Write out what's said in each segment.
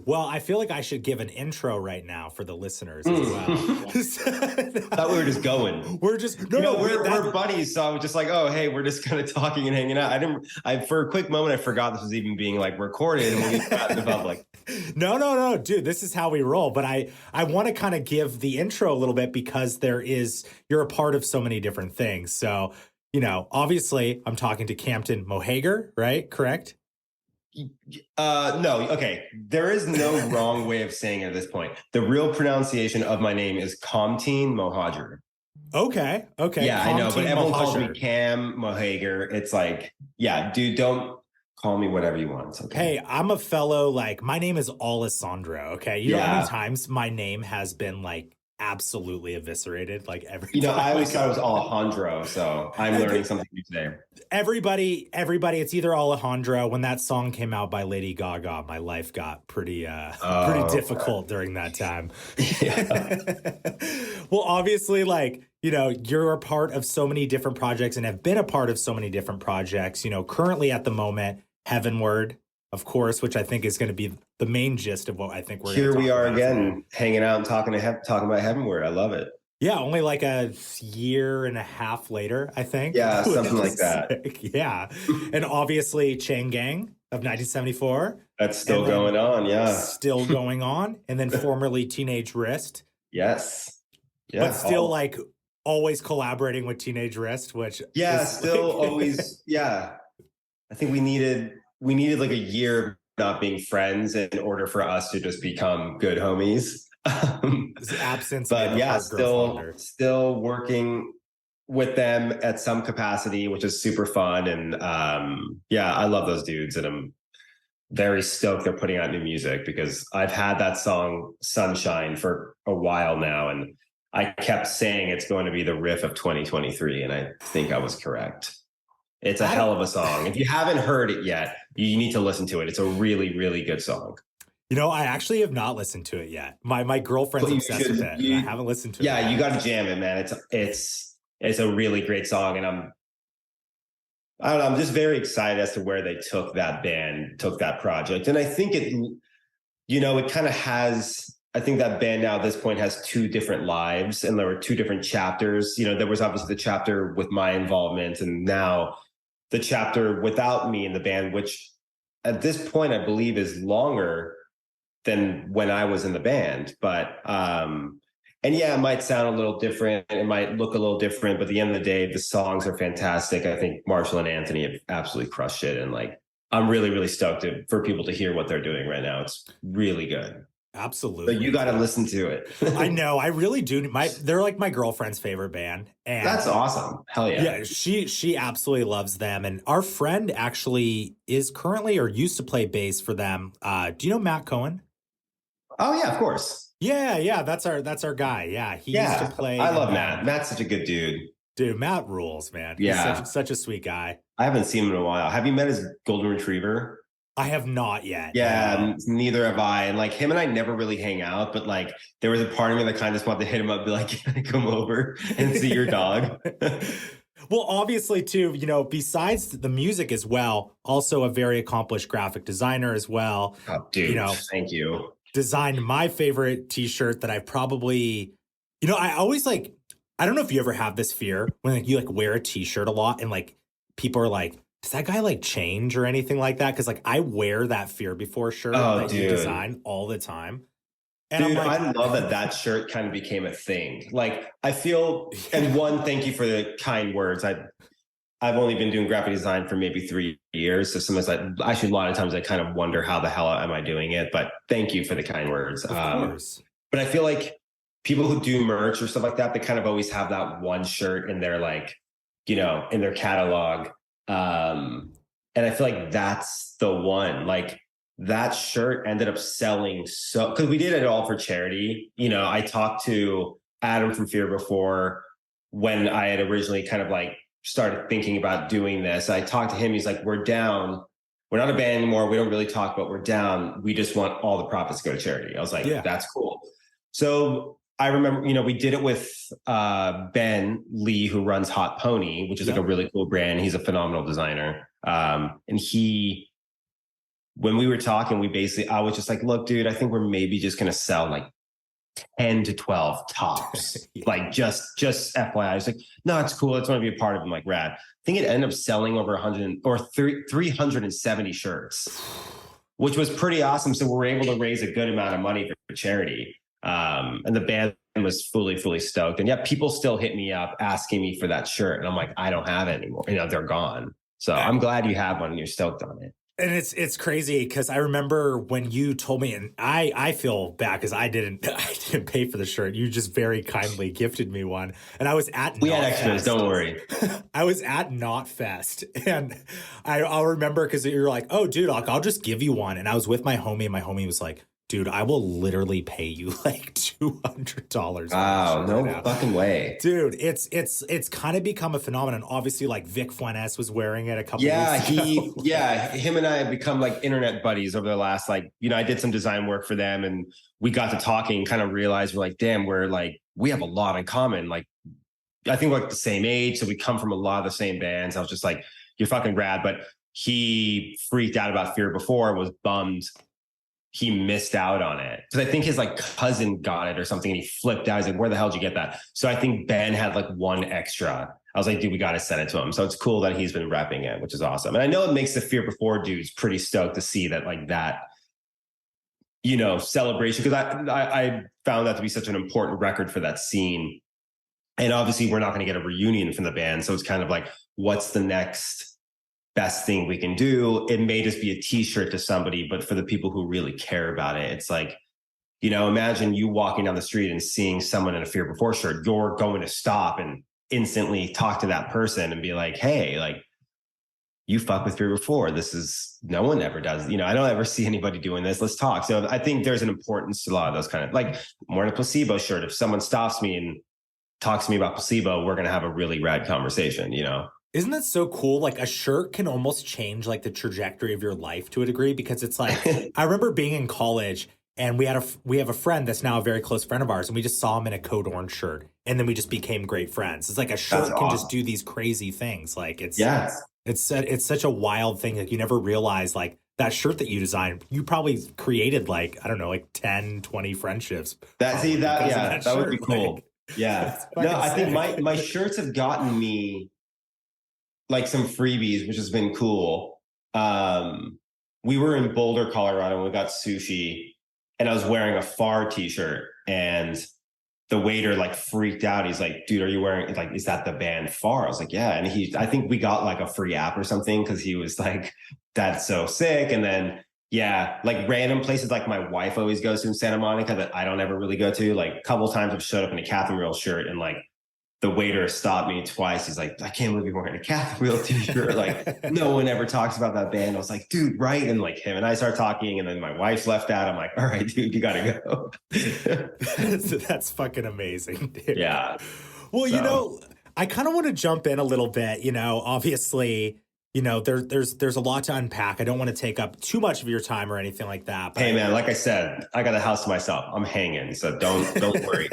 Well, I feel like I should give an intro right now for the listeners as well. Thought we were just going. We're just we're buddies, so I was just like, oh, hey, we're just kind of talking and hanging out. For a quick moment, I forgot this was even being like recorded and we'll get out in the public. No, dude, this is how we roll. But I want to kind of give the intro a little bit because you're a part of so many different things. So, obviously I'm talking to Kamtin Mohager, right? Correct? No. Okay. There is no wrong way of saying it at this point. The real pronunciation of my name is Kamtin Mohager. Okay. Yeah, I know, but everyone Mohager. calls me Cam Mohager. It's like, yeah, dude, don't call me whatever you want. Okay. Hey, I'm a fellow, my name is Alessandro, okay? You know how many times my name has been, absolutely eviscerated, every time? I always thought it was Alejandro, so I'm learning something new today. Everybody, it's either Alejandro. When that song came out by Lady Gaga, my life got pretty difficult during that time. Well, obviously, you're a part of so many different projects and have been a part of so many different projects. Currently at the moment, Heavenward, of course, which I think is going to be the main gist of what I think we're here. We are again, hanging out and talking about Heavenward. I love it. Yeah, only a year and a half later, I think. Yeah, something like that. Yeah. And obviously Chain Gang of 1974. That's still going on, yeah. Still going on. And then formerly Teenage Wrist. Yes. Yeah. But still always collaborating with Teenage Wrist, which always, yeah. I think we needed a year of not being friends in order for us to just become good homies. Absence, but yeah, still working with them at some capacity, which is super fun. And I love those dudes, and I'm very stoked they're putting out new music because I've had that song Sunshine for a while now, and I kept saying it's going to be the riff of 2023, and I think I was correct. It's a hell of a song. If you haven't heard it yet, you need to listen to it. It's a really, really good song. I actually have not listened to it yet. My girlfriend's obsessed with it. I haven't listened to it. Yeah, you got to jam it, man. It's a really great song, and I'm just very excited as to where they took that project. And I think it kind of has. I think that band now at this point has two different lives, and there were two different chapters. There was obviously the chapter with my involvement, and now the chapter without me in the band, which at this point I believe is longer than when I was in the band. But it might sound a little different, it might look a little different, but at the end of the day, the songs are fantastic. I think Marshall and Anthony have absolutely crushed it, and I'm really, really stoked for people to hear what they're doing right now. It's really good. Absolutely. But you got to listen to it. I know. I really do. They're my girlfriend's favorite band. And that's awesome. Hell yeah. Yeah. She absolutely loves them. And our friend actually is currently or used to play bass for them. Do you know Matt Cohen? Oh yeah, of course. Yeah. That's our guy. Yeah. He used to play. I love Matt. Matt's such a good dude. Dude, Matt rules, man. Yeah. He's such a sweet guy. I haven't seen him in a while. Have you met his golden retriever? I have not yet. Yeah, neither have I. And him and I never really hang out, but there was a part of me that kind of just wanted to hit him up and be like, can I come over and see your dog? Well, obviously too, besides the music as well, also a very accomplished graphic designer as well. Oh, dude, thank you. Designed my favorite t-shirt that I probably, I always I don't know if you ever have this fear when you wear a t-shirt a lot and people are like, does that guy change or anything like that? Because I wear that Fear Before shirt that you design all the time. And dude, I love that shirt kind of became a thing. I feel, and one, thank you for the kind words. I've only been doing graphic design for maybe 3 years. So sometimes a lot of times I kind of wonder how the hell am I doing it? But thank you for the kind words. Of course. But I feel people who do merch or stuff like that, they kind of always have that one shirt in their in their catalog. And I feel that's the one. That shirt ended up selling because we did it all for charity. I talked to Adam from Fear Before when I had originally kind of started thinking about doing this. I talked to him. He's like, we're down. We're not a band anymore. We don't really talk, but we're down. We just want all the profits to go to charity. I was like, That's cool. So I remember, we did it with Ben Lee, who runs Hot Pony, which is a really cool brand. He's a phenomenal designer. And he when we were talking, I was just like, look, dude, I think we're maybe just going to sell like 10 to 12 tops. Yeah. Like just FYI. I was like, no, it's cool. I just want to be a part of it. I'm like, rad. I think it ended up selling over 370 shirts, which was pretty awesome. So we were able to raise a good amount of money for charity. And the band was fully stoked. And yet people still hit me up asking me for that shirt. And I'm like, I don't have it anymore. You know, they're gone. So I'm glad you have one and you're stoked on it. And it's crazy because I remember when you told me, and I feel bad because I didn't pay for the shirt. You just very kindly gifted me one, and I was at we had extras. Don't worry. I was at Knotfest, and I'll remember because you're like, oh, dude, I'll just give you one, and I was with my homie, and my homie was like, dude, I will literally pay you like $200. Wow, no fucking way. Dude, it's kind of become a phenomenon. Obviously, like Vic Fuentes was wearing it a couple weeks ago. Him and I have become like internet buddies over the last, like, you know, I did some design work for them and we got to talking and kind of realized we're like, damn, we have a lot in common. Like, I think we're like the same age. So we come from a lot of the same bands. I was just like, you're fucking rad. But he freaked out about Fear Before, was bummed he missed out on it. Because I think his like cousin got it or something and he flipped out. He's like, where the hell did you get that? So I think Ben had like one extra. I was like, dude, we got to send it to him. So it's cool that he's been repping it, which is awesome. And I know it makes the Fear Before dudes pretty stoked to see that, like, that, you know, celebration. Because I found that to be such an important record for that scene. And obviously we're not going to get a reunion from the band. So it's kind of like, what's the next best thing we can do? It may just be a t-shirt to somebody, but for the people who really care about it, it's like, you know, imagine you walking down the street and seeing someone in a Fear Before shirt. You're going to stop and instantly talk to that person and be like, hey, like, you fuck with Fear Before. This is, no one ever does. You know, I don't ever see anybody doing this. Let's talk. So I think there's an importance to a lot of those kind of, like, I'm wearing a Placebo shirt. If someone stops me and talks to me about Placebo, we're going to have a really rad conversation, you know? Isn't that so cool? Like, a shirt can almost change like the trajectory of your life to a degree, because it's like, I remember being in college and we have a friend that's now a very close friend of ours, and we just saw him in a Code Orange shirt and then we just became great friends. It's like a shirt can just do these crazy things. Like, it's such a wild thing. Like, you never realize, like, that shirt that you designed, you probably created like, I don't know, like 10, 20 friendships. That would be cool. Like, yeah. No, I think my shirts have gotten me like some freebies, which has been cool. We were in Boulder, Colorado, and we got sushi, and I was wearing a Far t-shirt, and the waiter like freaked out. He's like, dude, are you wearing, like, is that the band Far? I was like, yeah. And I think we got like a free app or something, because he was like, that's so sick. And then, yeah, like random places like my wife always goes to in Santa Monica that I don't ever really go to. Like, a couple of times I've showed up in a Catherine Wheel shirt, and like, the waiter stopped me twice. He's like, I can't believe you're wearing a Catherine Wheel t-shirt. Like, no one ever talks about that band. I was like, dude, right? And like, him and I start talking, and then my wife's left out. I'm like, all right, dude, you gotta go. That's fucking amazing, dude. Yeah. Well, you know, I kind of want to jump in a little bit. You know, obviously, you know, there's a lot to unpack. I don't want to take up too much of your time or anything like that. But hey, man, like I said, I got a house to myself. I'm hanging, so don't worry.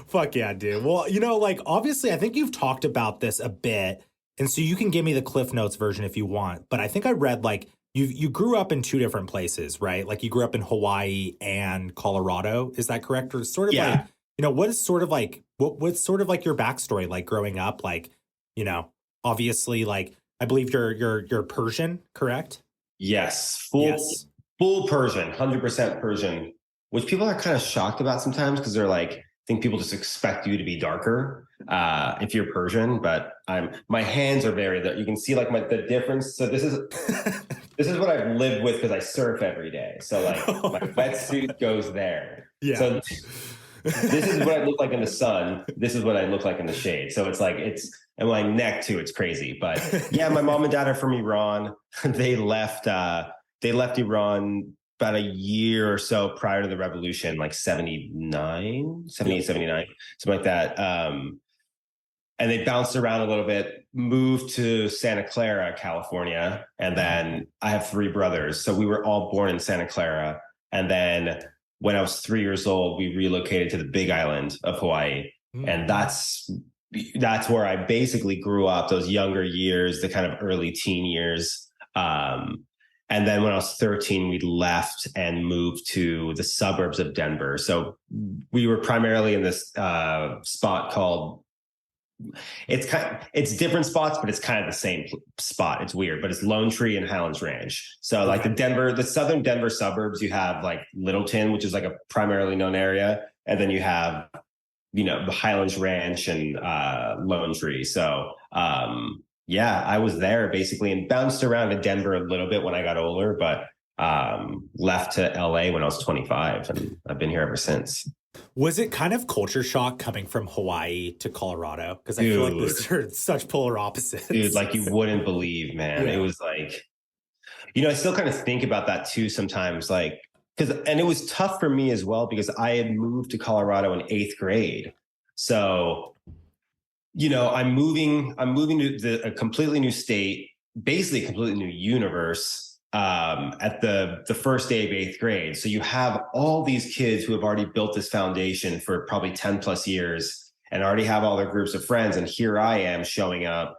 Fuck yeah, dude. Well, you know, like, obviously, I think you've talked about this a bit, and so you can give me the Cliff Notes version if you want. But I think I read, like, you grew up in two different places, right? Like, you grew up in Hawaii and Colorado. Is that correct? Or sort of like, you know, what's sort of like your backstory, like, growing up? Like, you know, obviously, like, I believe you're Persian, correct? Yes, full Persian, 100% Persian, which people are kind of shocked about sometimes, because they're like, I think people just expect you to be darker if you're Persian. But my hands are very, you can see like the difference. So this is what I've lived with, because I surf every day. So like my wetsuit goes there. Yeah. So this is what I look like in the sun. This is what I look like in the shade. So it's like, and my neck too, it's crazy. But yeah, my mom and dad are from Iran. They left Iran about a year or so prior to the revolution, like 78, 79, something like that. And they bounced around a little bit, moved to Santa Clara, California. And then I have three brothers. So we were all born in Santa Clara. And then when I was 3 years old, we relocated to the Big Island of Hawaii. And that's where I basically grew up, those younger years, the kind of early teen years. And And then when I was 13, we left and moved to the suburbs of Denver. So we were primarily in this spot called, it's different spots, but it's kind of the same spot. It's weird, but it's Lone Tree and Highlands Ranch. So like the southern Denver suburbs, you have like Littleton, which is like a primarily known area. And then you have, the Highlands Ranch and Lone Tree. So yeah, I was there basically and bounced around to Denver a little bit when I got older, but left to LA when I was 25, and I've been here ever since. Was it kind of culture shock coming from Hawaii to Colorado? Because I feel like those are such polar opposites. Dude, like you wouldn't believe, man. Yeah. It was like, I still kind of think about that too sometimes, like, and it was tough for me as well because I had moved to Colorado in 8th grade. So I'm moving to a completely new state, basically a completely new universe at the first day of 8th grade. So you have all these kids who have already built this foundation for probably 10 plus years and already have all their groups of friends. And here I am showing up,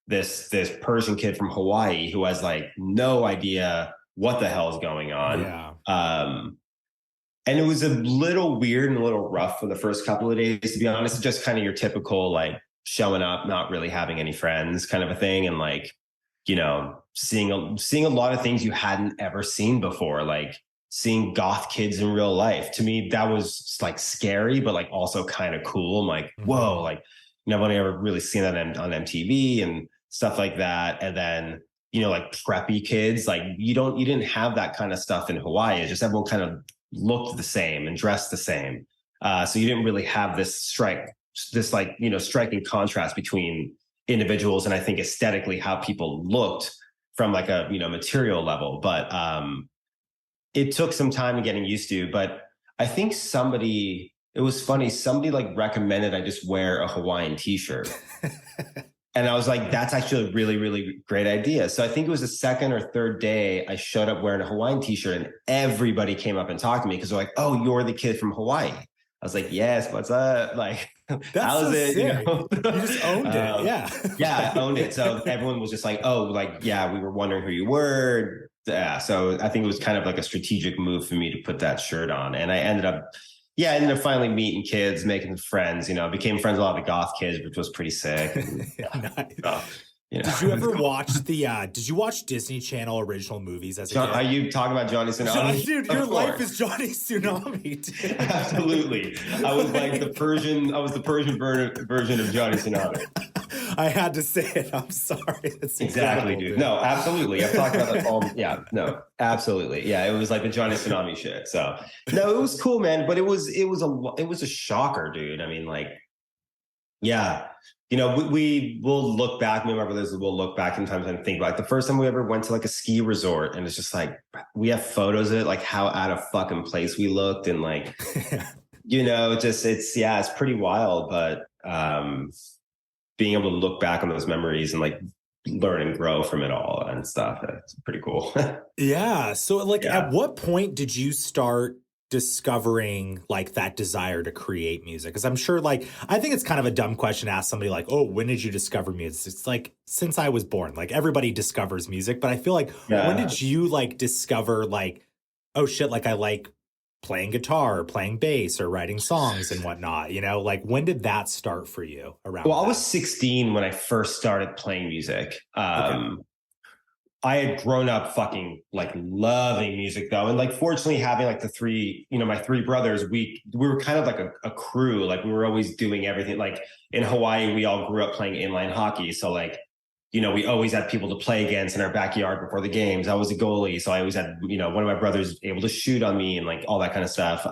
this Persian kid from Hawaii who has like no idea what the hell is going on. Yeah. And it was a little weird and a little rough for the first couple of days, to be honest. Just kind of your typical like showing up, not really having any friends kind of a thing. And like, seeing a lot of things you hadn't ever seen before, like seeing goth kids in real life. To me, that was like scary, but like also kind of cool. I'm like, whoa, like I've only ever really seen that on MTV and stuff like that. And then, like preppy kids, like you didn't have that kind of stuff in Hawaii. It's just everyone kind of looked the same and dressed the same. So you didn't really have this striking contrast between individuals and I think aesthetically how people looked from like a material level. But it took some time getting used to. But I think it was funny, somebody like recommended I just wear a Hawaiian t-shirt. And I was like, that's actually a really, really great idea. So I think it was the second or third day I showed up wearing a Hawaiian t-shirt and everybody came up and talked to me because they're like, oh, you're the kid from Hawaii. I was like, yes, what's up? Like, how's so it? Sick. You just owned it. Yeah. Yeah, I owned it. So everyone was just like, oh, like, yeah, we were wondering who you were. Yeah. So I think it was kind of like a strategic move for me to put that shirt on. And I ended up finally meeting kids, making friends, became friends with a lot of the goth kids, which was pretty sick. And, nice. Did you ever watch did you watch Disney Channel original movies as a kid? Are you talking about Johnny Tsunami? Dude, your life is Johnny Tsunami, dude. Absolutely. I was like the Persian version of Johnny Tsunami. I had to say it. I'm sorry. That's exactly, dude. No, absolutely. I've talked about that all. Yeah, no, absolutely. Yeah, it was like the Johnny Tsunami shit. So no, it was cool, man. But it was a shocker, dude. I mean, like, yeah. We will look back, me and my brothers will look back sometimes and think like the first time we ever went to like a ski resort, and it's just like, we have photos of it, like how out of fucking place we looked. And like, it's pretty wild, but being able to look back on those memories and like learn and grow from it all and stuff, it's pretty cool. Yeah. So like, at what point did you start discovering like that desire to create music? Because I'm sure, like, I think it's kind of a dumb question to ask somebody like, oh, when did you discover music? It's like, since I was born, like everybody discovers music. But I feel like, when did you like discover like, oh shit, like I like playing guitar or playing bass or writing songs and whatnot, like when did that start for you around? Well, I was 16 when I first started playing music. Okay. I had grown up fucking like loving music though. And like, fortunately having like my three brothers, we were kind of like a crew. Like we were always doing everything. Like in Hawaii, we all grew up playing inline hockey. So like, we always had people to play against in our backyard before the games. I was a goalie. So I always had, one of my brothers able to shoot on me and like all that kind of stuff.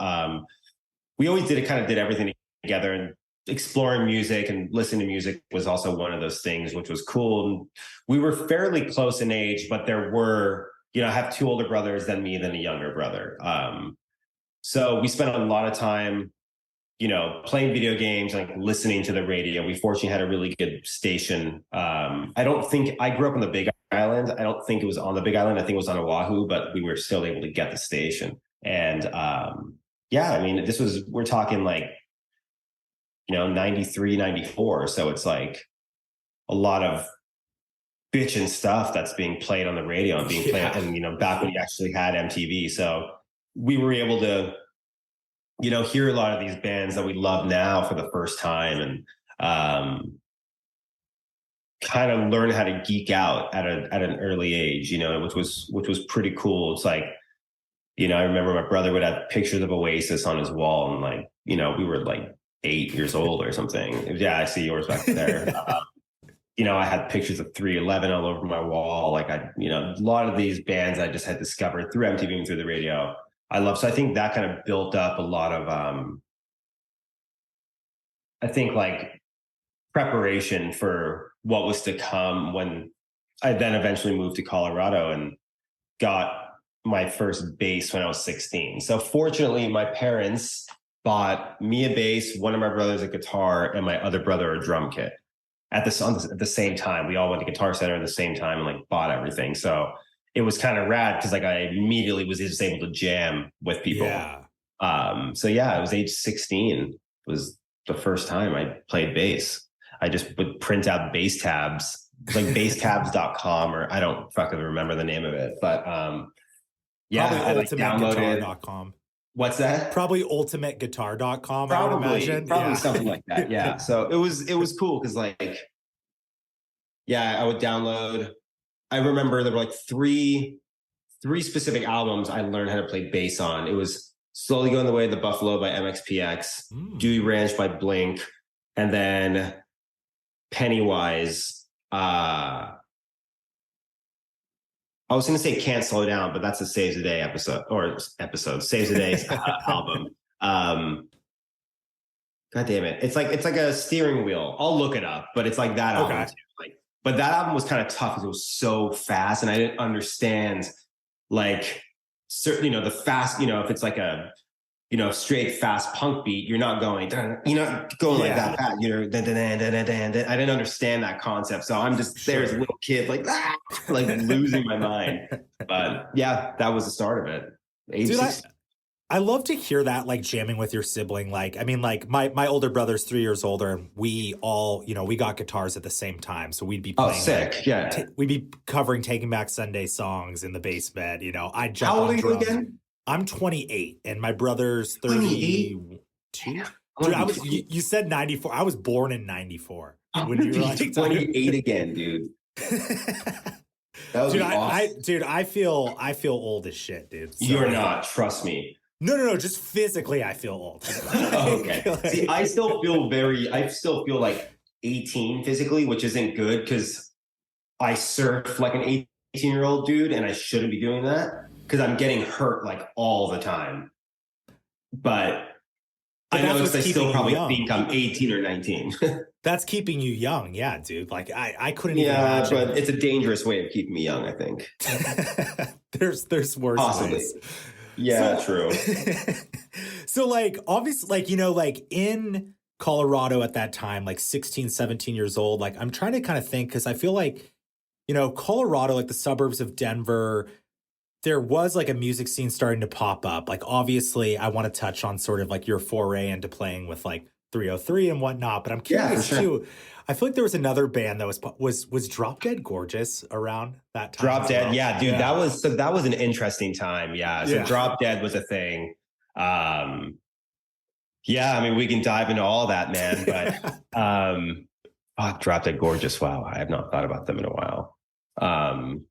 We always did everything together, and exploring music and listening to music was also one of those things, which was cool. And we were fairly close in age, but there were, I have two older brothers than me, than a younger brother. So we spent a lot of time, playing video games, like listening to the radio. We fortunately had a really good station. I don't think I grew up on the Big Island. I don't think it was on the Big Island. I think it was on Oahu, but we were still able to get the station. And I mean, we're talking like, 93, 94. So it's like a lot of bitchin' stuff that's being played on the radio and being played, and, you know, back when you actually had MTV. So we were able to, you know, hear a lot of these bands that we love now for the first time, and kind of learn how to geek out at an early age, you know, which was pretty cool. It's like, you know, I remember my brother would have pictures of Oasis on his wall, and like, you know, we were like 8 years old or something. Yeah, I see yours back there. You know, I had pictures of 311 all over my wall. Like, you know, a lot of these bands I just had discovered through MTV and through the radio. So I think that kind of built up a lot of, I think, like, preparation for what was to come when I then eventually moved to Colorado and got my first bass when I was 16. So fortunately, my parents bought me a bass, one of my brothers a guitar, and my other brother a drum kit at the same time. We all went to Guitar Center at the same time and like bought everything. So it was kind of rad because like I immediately was just able to jam with people. Yeah. So yeah, it was age 16 was the first time I played bass. I just would print out bass tabs, like basstabs.com, or I don't fucking remember the name of it, but yeah, I like downloaded ultimateguitar.com. What's that? Probably ultimateguitar.com. Probably, I would imagine. probably something like that. Yeah. So it was cool because like, yeah, I would download. I remember there were like three specific albums I learned how to play bass on. It was Slowly Going the Way of the Buffalo by MXPX, Dewey Ranch by Blink, and then Pennywise. I was going to say Can't Slow Down, but that's a Saves the Day Saves the Day album. God damn it. It's like a steering wheel. I'll look it up, but it's like that album too. Like, but that album was kind of tough because it was so fast and I didn't understand like certain, you know, the fast, you know, if it's like a, you know, straight fast punk beat, you're not going like that fast, you know, I didn't understand that concept. So I'm just there as a little kid, like losing my mind. But yeah, that was the start of it. Dude, I love to hear that, like jamming with your sibling. Like, I mean, like my older brother's 3 years older, and we all, you know, we got guitars at the same time. So we'd be playing. Oh, sick. Like, yeah. We'd be covering Taking Back Sunday songs in the basement. You know, I'd jump How old on are you drums. again? I'm 28 and my brother's 32. Dude, you said 94. I was born in 94. When you were like 28 again, dude. That would dude, be awesome. I feel old as shit, dude. So, you're not, trust me. No, just physically I feel old. Okay. See, I still feel like 18 physically, which isn't good because I surf like an 18-year-old dude and I shouldn't be doing that because I'm getting hurt like all the time. But I know I still probably think I'm 18 or 19. That's keeping you young. Yeah, dude. Like I couldn't even imagine. Yeah, but it's a dangerous way of keeping me young, I think. There's worse Possibly. ways. Yeah, true. So like, obviously, like, you know, like in Colorado at that time, like 16, 17 years old, like I'm trying to kind of think, because I feel like, you know, Colorado, like the suburbs of Denver, there was like a music scene starting to pop up. Like, obviously, I want to touch on sort of like your foray into playing with like 303 and whatnot, but I'm curious too. I feel like there was another band that was Drop Dead Gorgeous around that time. Drop Dead, yeah, dude. Yeah. That was an interesting time. Yeah. So Drop Dead was a thing. Yeah, I mean, we can dive into all that, man. But Drop Dead Gorgeous. Wow, I have not thought about them in a while.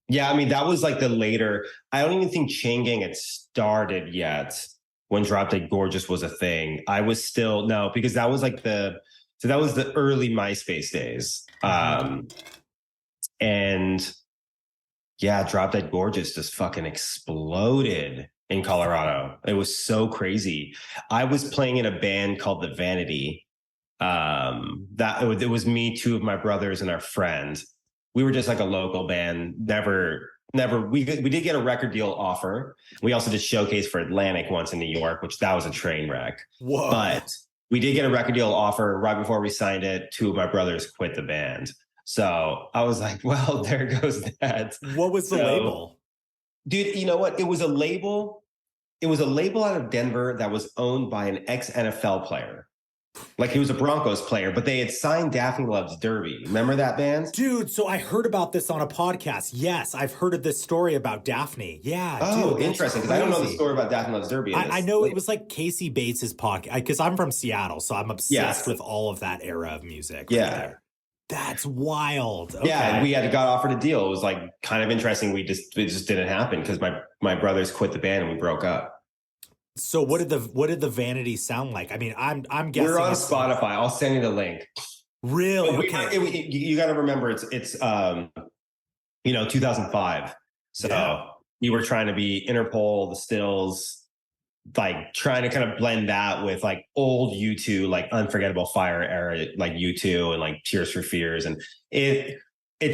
Yeah, I mean, that was like the later. I don't even think Chain Gang had started yet when Drop Dead Gorgeous was a thing. I was still because that was like that was the early MySpace days. And yeah, Drop Dead Gorgeous just fucking exploded in Colorado. It was so crazy. I was playing in a band called The Vanity. It was me, two of my brothers, and our friend. We were just like a local band. We did get a record deal offer. We also did showcase for Atlantic once in New York, which that was a train wreck. Whoa. But we did get a record deal offer right before we signed it. Two of my brothers quit the band. So I was like, well, there goes that. What was the label? Dude, you know what? It was a label. It was a label out of Denver that was owned by an ex-NFL player. Like he was a Broncos player, but they had signed Daphne Loves Derby. Remember that band? Dude, so I heard about this on a podcast. Yes, I've heard of this story about Daphne. Yeah. Oh, dude, interesting. Because I don't know the story about Daphne Loves Derby. I know it was like Casey Bates's podcast, because I'm from Seattle, so I'm obsessed with all of that era of music. Yeah. Right there. That's wild. Okay. Yeah, we got offered a deal. It was like kind of interesting. It just didn't happen because my brothers quit the band and we broke up. So what did the Vanity sound like? I mean, I'm guessing we're on Spotify. I'll send you the link. Really? Okay. You got to remember it's 2005. So you were trying to be Interpol, the Stills, like trying to kind of blend that with like old U2, like Unforgettable Fire era, like U2 and like Tears for Fears. And it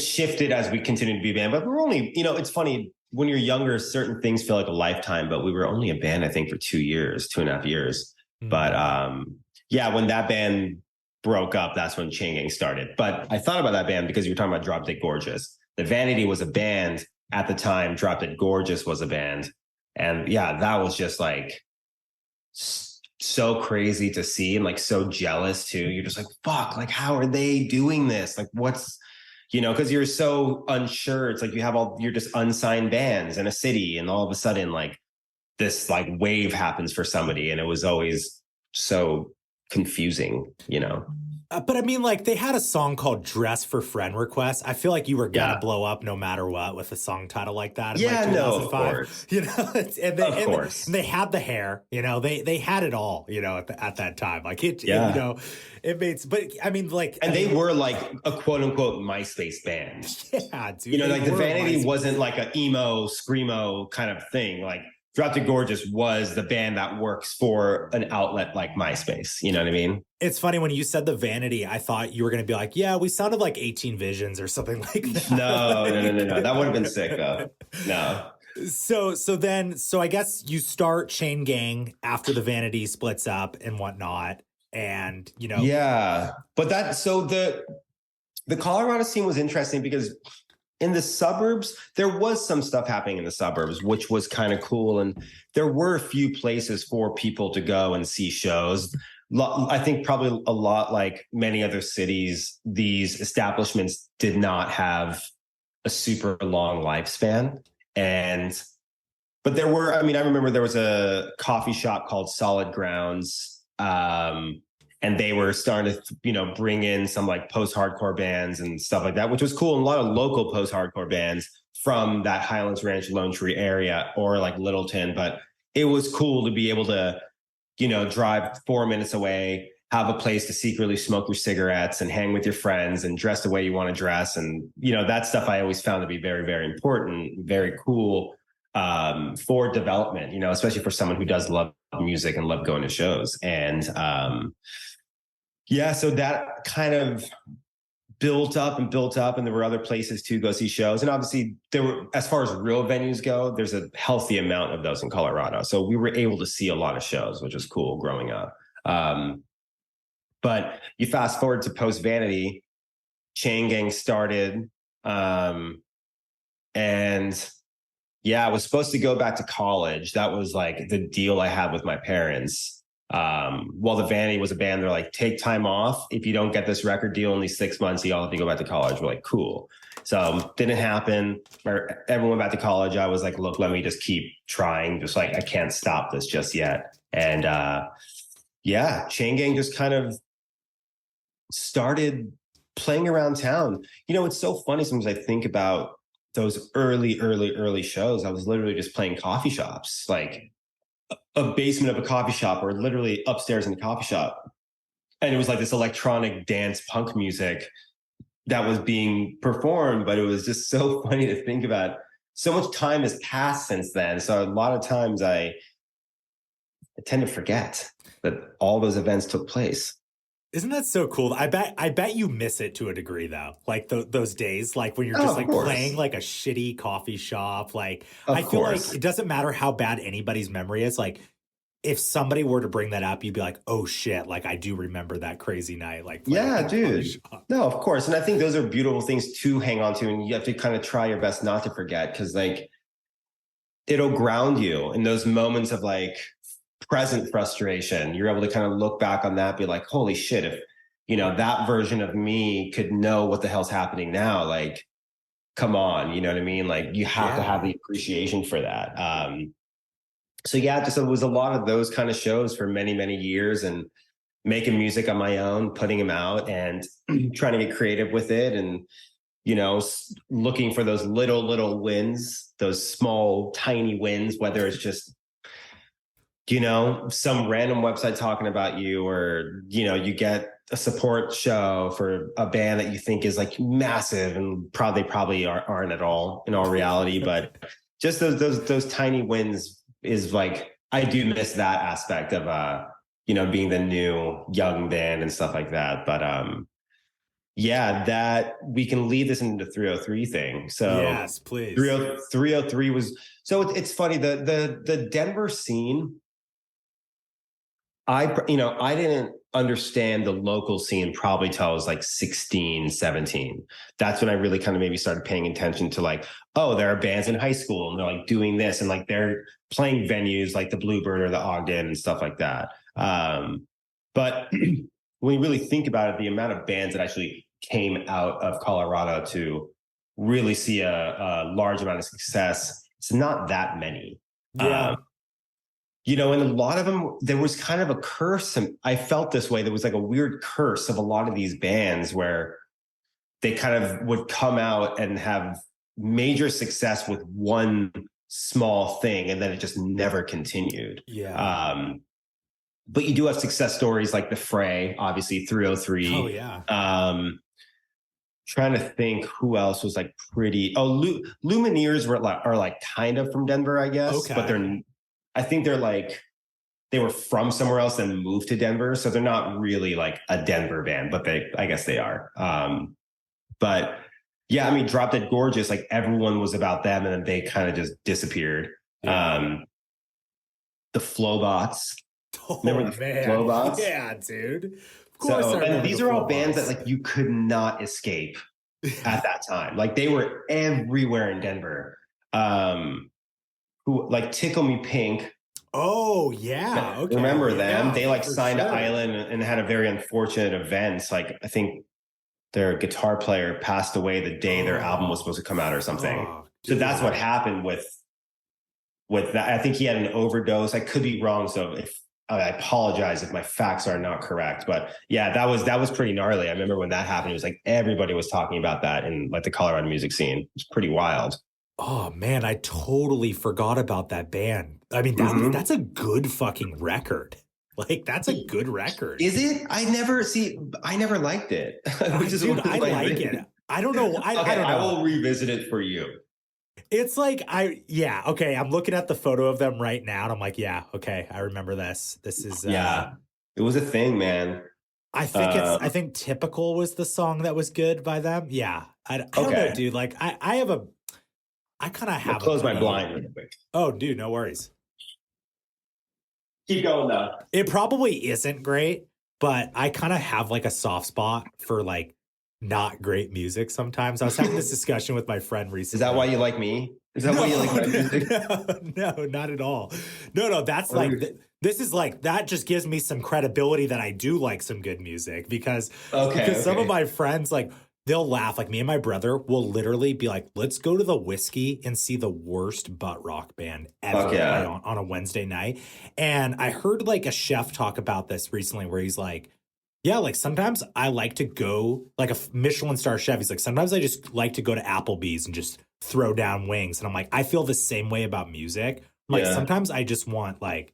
shifted as we continued to be a band, but we're only, it's funny when you're younger, certain things feel like a lifetime, but we were only a band, I think, for 2.5 years. Mm-hmm. But when that band broke up, that's when Chain Gang started. But I thought about that band because you were talking about Drop Dead Gorgeous. The Vanity was a band at the time. Drop Dead Gorgeous was a band. And yeah, that was just like so crazy to see and like so jealous too. You're just like, fuck, like how are they doing this? Like what's, because you're so unsure. It's like you're just unsigned bands in a city, and all of a sudden like this like wave happens for somebody, and it was always so confusing, But I mean, like they had a song called "Dress for Friend Request." I feel like you were gonna blow up no matter what with a song title like that. Yeah, no, of course. Of course. And they had the hair. They had it all. At that time, like it. Yeah. It made. But I mean, like, and they were like a quote unquote MySpace band. Yeah, dude. Like the Vanity wasn't like an emo screamo kind of thing. Like Drop Dead Gorgeous was the band that works for an outlet like MySpace. You know what I mean? It's funny when you said the Vanity, I thought you were going to be like, yeah, we sounded like 18 Visions or something like that. No. That would have been sick though. No. So I guess you start Chain Gang after the Vanity splits up and whatnot. And, Yeah. But the Colorado scene was interesting because in the suburbs, there was some stuff happening in the suburbs, which was kind of cool. And there were a few places for people to go and see shows. I think probably a lot like many other cities, these establishments did not have a super long lifespan. But there were, I remember there was a coffee shop called Solid Grounds. And they were starting to, bring in some like post-hardcore bands and stuff like that, which was cool. And a lot of local post-hardcore bands from that Highlands Ranch, Lone Tree area or like Littleton. But it was cool to be able to, drive 4 minutes away, have a place to secretly smoke your cigarettes and hang with your friends and dress the way you want to dress. And, that stuff I always found to be very, very important, very cool for development, especially for someone who does love music and love going to shows. And, so that kind of built up, and there were other places to go see shows. And obviously there were, as far as real venues go, there's a healthy amount of those in Colorado. So we were able to see a lot of shows, which was cool growing up. But you fast forward to post Vanity, Chain Gang started. I was supposed to go back to college. That was like the deal I had with my parents. While the Vanity was a band, they're like, take time off. If you don't get this record deal in these 6 months, you all have to go back to college. We're like, cool. So didn't happen. Everyone went back to college. I was like, look, let me just keep trying. Just like, I can't stop this just yet. And Chain Gang just kind of started playing around town. It's so funny sometimes I think about those early shows. I was literally just playing coffee shops, like a basement of a coffee shop or literally upstairs in the coffee shop. And it was like this electronic dance punk music that was being performed, but it was just so funny to think about. So much time has passed since then. So a lot of times I tend to forget that all those events took place. Isn't that so cool? I bet you miss it to a degree though. Like those days, like when you're just like playing like a shitty coffee shop. Like I feel like it doesn't matter how bad anybody's memory is. Like if somebody were to bring that up, you'd be like, oh shit, like I do remember that crazy night. Like dude. No, of course. And I think those are beautiful things to hang on to, and you have to kind of try your best not to forget, because like it'll ground you in those moments of like present frustration. You're able to kind of look back on that, be like, holy shit, if, you know, that version of me could know what the hell's happening now, like, come on, you know what I mean? Like, you have to have the appreciation for that. So yeah, just it was a lot of those kind of shows for many, many years, and making music on my own, putting them out, and trying to get creative with it, and, you know, looking for those little wins, those small, tiny wins, whether it's just, you know, some random website talking about you, or, you know, you get a support show for a band that you think is like massive, and they probably aren't at all in all reality, but just those tiny wins is like, I do miss that aspect of, you know, being the new young band and stuff like that. But yeah, that we can lead this into the 303 thing. So yes, please. 303 was, so it's funny, the Denver scene, I didn't understand the local scene probably till I was like 16, 17. That's when I really kind of maybe started paying attention to, like, oh, there are bands in high school and they're like doing this, and like they're playing venues like the Bluebird or the Ogden and stuff like that. But when you really think about it, the amount of bands that actually came out of Colorado to really see a large amount of success, it's not that many. Yeah. You know, and a lot of them, there was kind of a curse, and I felt this way. There was like a weird curse of a lot of these bands where they kind of would come out and have major success with one small thing, and then it just never continued. Yeah. But you do have success stories like The Fray, obviously 303. Oh yeah. Trying to think who else was like pretty. Oh, Lumineers are like kind of from Denver, I guess. Okay. But I think they're like, they were from somewhere else and moved to Denver, so they're not really like a Denver band, but I guess they are. But yeah, I mean, Drop Dead Gorgeous, like everyone was about them, and then they kind of just disappeared. Yeah. The Flowbots. Oh, remember the Flowbots? Yeah, dude. Of course. So, and these are all bands that like you could not escape at that time. Like they were everywhere in Denver. Who like Tickle Me Pink. Oh yeah. Okay. Remember them? They like signed to Island and had a very unfortunate event. Like I think their guitar player passed away the day their album was supposed to come out or something. So that's what happened with that. I think he had an overdose. I could be wrong. So if I apologize if my facts are not correct, but yeah, that was pretty gnarly. I remember when that happened, it was like everybody was talking about that in like the Colorado music scene. It's pretty wild. Oh man, I totally forgot about that band. I mean, that's a good fucking record. Like that's a good record. Is it? I never liked it. Dude, I like it. I don't know. I don't know. I will revisit it for you. It's like, okay. I'm looking at the photo of them right now, and I'm like, yeah, okay, I remember this. This is yeah. It was a thing, man. I think Typical was the song that was good by them. Yeah. I don't know, dude. Like I kind of have. I'll close my blind real quick. Oh, dude, no worries. Keep going though. It probably isn't great, but I kind of have like a soft spot for like not great music sometimes. I was having this discussion with my friend recently. Is that why you like me? Is that why you like my music? No, not at all. No, that's like, this is like, that just gives me some credibility that I do like some good music because some of my friends, like, they'll laugh. Like me and my brother will literally be like, let's go to the Whiskey and see the worst butt rock band ever on a Wednesday night. And I heard like a chef talk about this recently where he's like, yeah, like sometimes I like to go, like a Michelin star chef, he's like, sometimes I just like to go to Applebee's and just throw down wings. And I'm like, I feel the same way about music. Like sometimes I just want like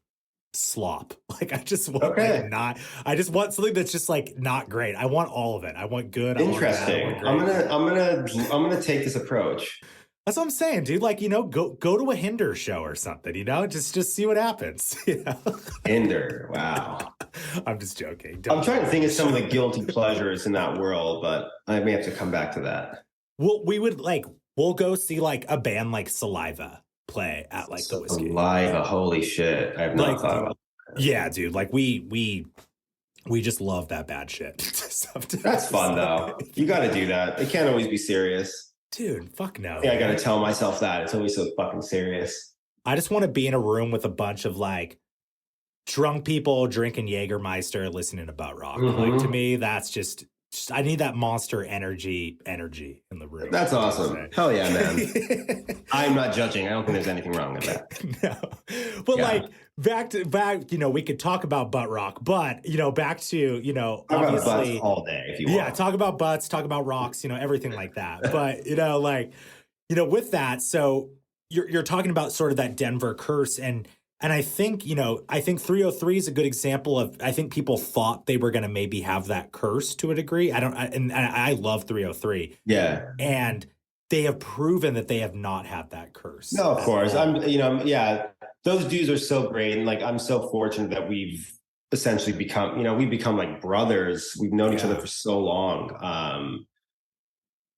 slop. Like I just want I just want something that's just like not great. I want all of it. I want good. Interesting. I'm gonna take this approach. That's what I'm saying, dude. Like, you know, go to a Hinder show or something, you know, just see what happens. You know? Hinder, wow. I'm just joking. I'm trying to think of some of the guilty pleasures in that world, but I may have to come back to that. Well, we'll go see like a band like Saliva play at like the Whiskey. Saliva, holy shit. I have not thought about that. Yeah, dude. Like we just love that bad shit. That's fun though. You got to do that. It can't always be serious. Dude, fuck no. Yeah, I got to tell myself that. It's always so fucking serious. I just want to be in a room with a bunch of like drunk people drinking Jägermeister, listening to butt rock. Mhm. Like to me, that's just I need that monster energy in the room. That's awesome. Hell yeah, man. I'm not judging. I don't think there's anything wrong with that. No. But like back, you know, we could talk about butt rock, but you know, back to, you know, Talk about obviously butts all day if you want. Yeah, talk about butts, talk about rocks, you know, everything like that. But, you know, like, you know, with that, so you're talking about sort of that Denver curse and I think, you know, I think 303 is a good example of, I think people thought they were going to maybe have that curse to a degree. I love 303. Yeah. And they have proven that they have not had that curse. No, of course. Those dudes are so great. And like, I'm so fortunate that we've essentially become, you know, we've become like brothers. We've known each other for so long.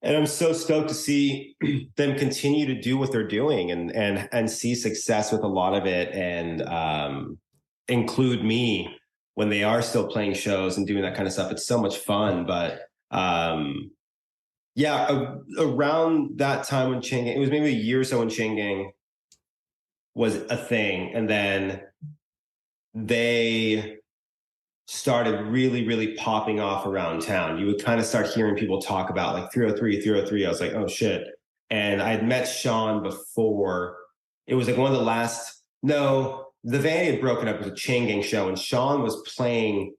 And I'm so stoked to see them continue to do what they're doing and see success with a lot of it and include me when they are still playing shows and doing that kind of stuff. It's so much fun. But around that time when Chain Gang, it was maybe a year or so when Chain Gang was a thing. And then they started really, really popping off around town. You would kind of start hearing people talk about like 303. I was like, oh shit. And I had met Sean before. It was like one of the last, the Vanity had broken up. It was a Chain Gang show and Sean was playing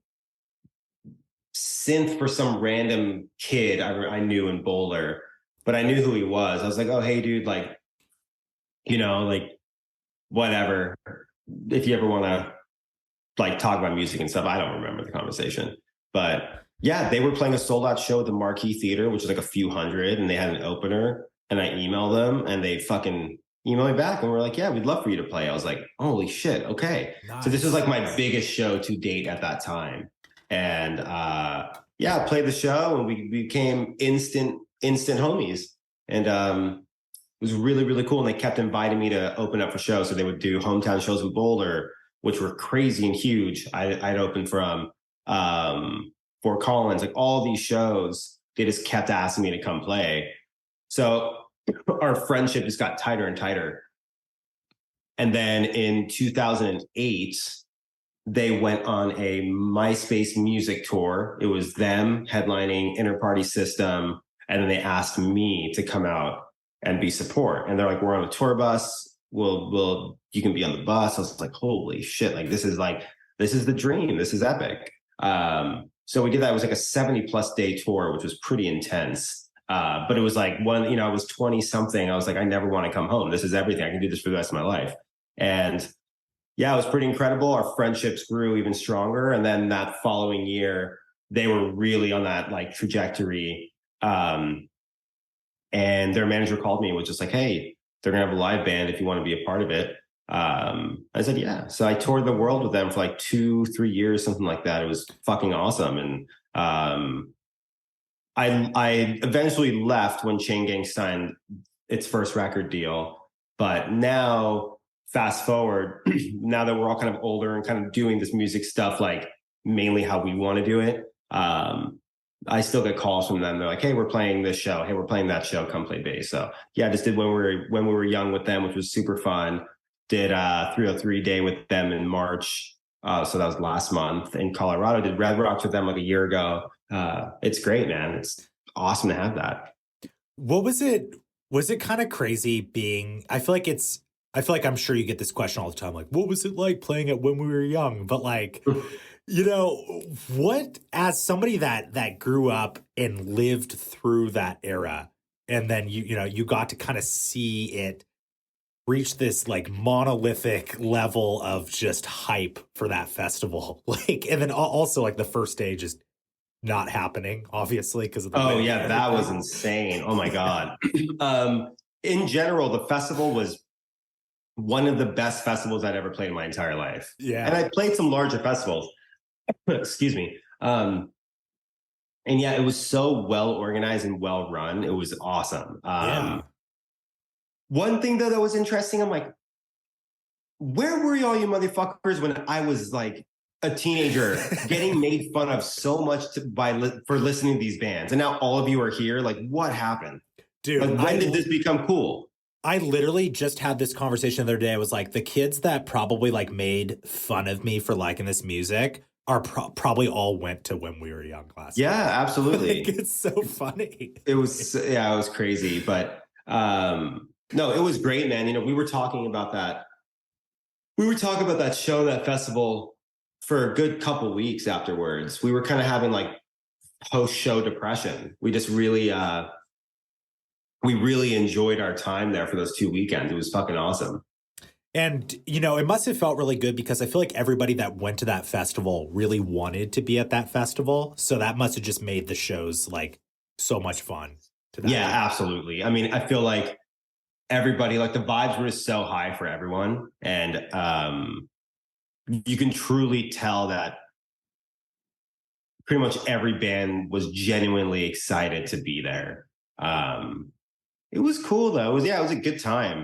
synth for some random kid I knew in Boulder, but I knew who he was. I was like, oh, hey dude, like, you know, like whatever. If you ever want to like talk about music and stuff. I don't remember the conversation, but yeah, they were playing a sold out show at the Marquee Theater, which is like a few hundred, and they had an opener and I emailed them and they fucking emailed me back and were like, yeah, we'd love for you to play. I was like, holy shit. Okay. Nice. So this was like my biggest show to date at that time. And I played the show and we became instant homies. And it was really, really cool. And they kept inviting me to open up for shows. So they would do hometown shows in Boulder, which were crazy and huge. I'd opened from Fort Collins, like all these shows, they just kept asking me to come play. So our friendship just got tighter and tighter. And then in 2008, they went on a MySpace music tour. It was them headlining Interparty System. And then they asked me to come out and be support. And they're like, we're on a tour bus. You can be on the bus. I was like, holy shit. Like, this is the dream. This is epic. So we did that. It was like a 70+ day tour, which was pretty intense. But it was like I was 20 something. I was like, I never want to come home. This is everything. I can do this for the rest of my life. And yeah, it was pretty incredible. Our friendships grew even stronger. And then that following year, they were really on that like trajectory. And their manager called me and was just like, hey, they're going to have a live band if you want to be a part of it. I said, yeah. So I toured the world with them for like 2-3 years, something like that. It was fucking awesome. And I eventually left when Chain Gang signed its first record deal. But now, fast forward, now that we're all kind of older and kind of doing this music stuff, like mainly how we want to do it, I still get calls from them. They're like, hey, we're playing this show. Hey, we're playing that show. Come play bass. So yeah, I just did when we were young with them, which was super fun. Did 303 Day with them in March. So that was last month in Colorado. Did Red Rocks with them like a year ago. It's great, man. It's awesome to have that. What was it? Was it kind of crazy being, I feel like I'm sure you get this question all the time. Like, what was it like playing it when we were young? But like, you know, what, as somebody that grew up and lived through that era, and then you got to kind of see it reach this like monolithic level of just hype for that festival. Like, and then also like the first day just not happening, obviously, because of the that was insane. Oh my God. In general, the festival was one of the best festivals I'd ever played in my entire life. Yeah. And I played some larger festivals. Excuse me. And yeah, it was so well organized and well run. It was awesome. One thing though that was interesting, I'm like, where were all you motherfuckers when I was like a teenager getting made fun of so much for listening to these bands? And now all of you are here. Like, what happened? Dude, like, when did this become cool? I literally just had this conversation the other day. I was like, the kids that probably like made fun of me for liking this music are probably all went to When We Were Young last Yeah, night. absolutely. Like, it's so funny. It was crazy, but no, it was great, man. You know, we were talking about that. We were talking about that show, that festival for a good couple weeks afterwards. We were kind of having like post-show depression. We just really we really enjoyed our time there for those 2 weekends. It was fucking awesome. And, you know, it must have felt really good because I feel like everybody that went to that festival really wanted to be at that festival. So that must have just made the shows like so much fun. Yeah, absolutely. I mean, I feel like everybody, like the vibes were just so high for everyone. And you can truly tell that pretty much every band was genuinely excited to be there. It was cool though. It was a good time.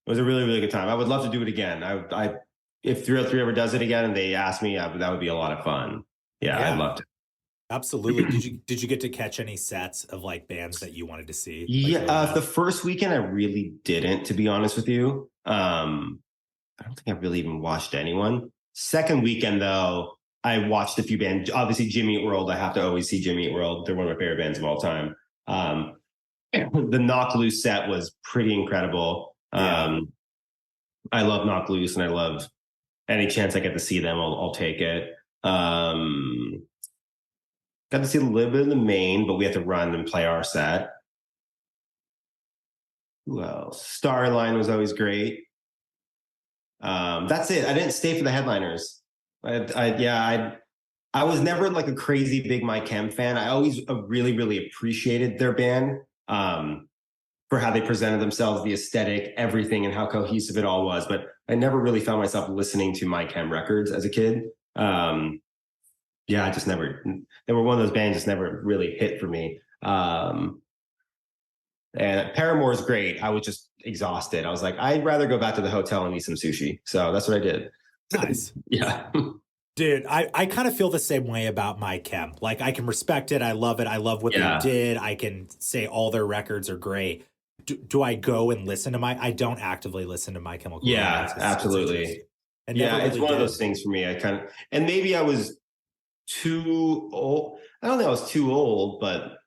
It was a really, really good time. I would love to do it again. I if 303 ever does it again and they ask me, that would be a lot of fun. Yeah, I'd love to. Absolutely. Did you get to catch any sets of like bands that you wanted to see? Yeah, the first weekend I really didn't, to be honest with you. I don't think I really even watched anyone. Second weekend though, I watched a few bands. Obviously, Jimmy Eat World. I have to always see Jimmy Eat World. They're one of my favorite bands of all time. The Knock Loose set was pretty incredible. I love Knock Loose, and I love any chance I get to see them. I'll take it. Got to see a little bit of the Main, but we had to run and play our set. Who else? Starline was always great. That's it. I didn't stay for the headliners. I was never like a crazy big My Chem fan. I always really, really appreciated their band for how they presented themselves, the aesthetic, everything, and how cohesive it all was. But I never really found myself listening to My Chem records as a kid. I just never. They were one of those bands just never really hit for me. And Paramore's great. I was just exhausted. I was like, I'd rather go back to the hotel and eat some sushi. So that's what I did. Nice. Yeah. Dude, I kind of feel the same way about My Chem. Like, I can respect it. I love it. I love what they did. I can say all their records are great. Do I go and listen to I don't actively listen to My Chemical Romance. Absolutely. It's one of those things for me. And maybe I was too old. I don't think I was too old, but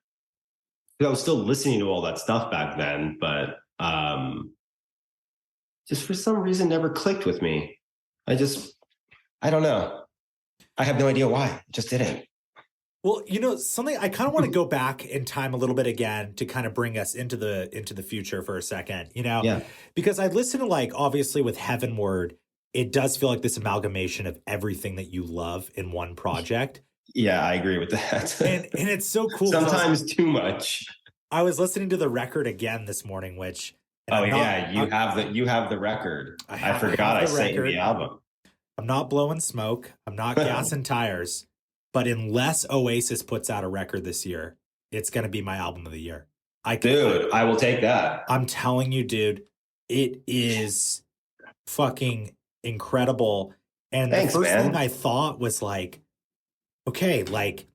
I was still listening to all that stuff back then. But just for some reason never clicked with me. I don't know. I have no idea why. It just didn't. Well, you know, something I kind of want to go back in time a little bit again to kind of bring us into the future for a second, you know, because I listen to, like, obviously with Heavenward, it does feel like this amalgamation of everything that you love in one project. Yeah, I agree with that. and it's so cool. Sometimes too much. I was listening to the record again this morning, which you have the record. I forgot I saved the album. I'm not blowing smoke. I'm not gassing tires. But unless Oasis puts out a record this year, it's going to be my album of the year. I will take that. I'm telling you, dude, it is fucking incredible. And the first thing I thought was like, okay, like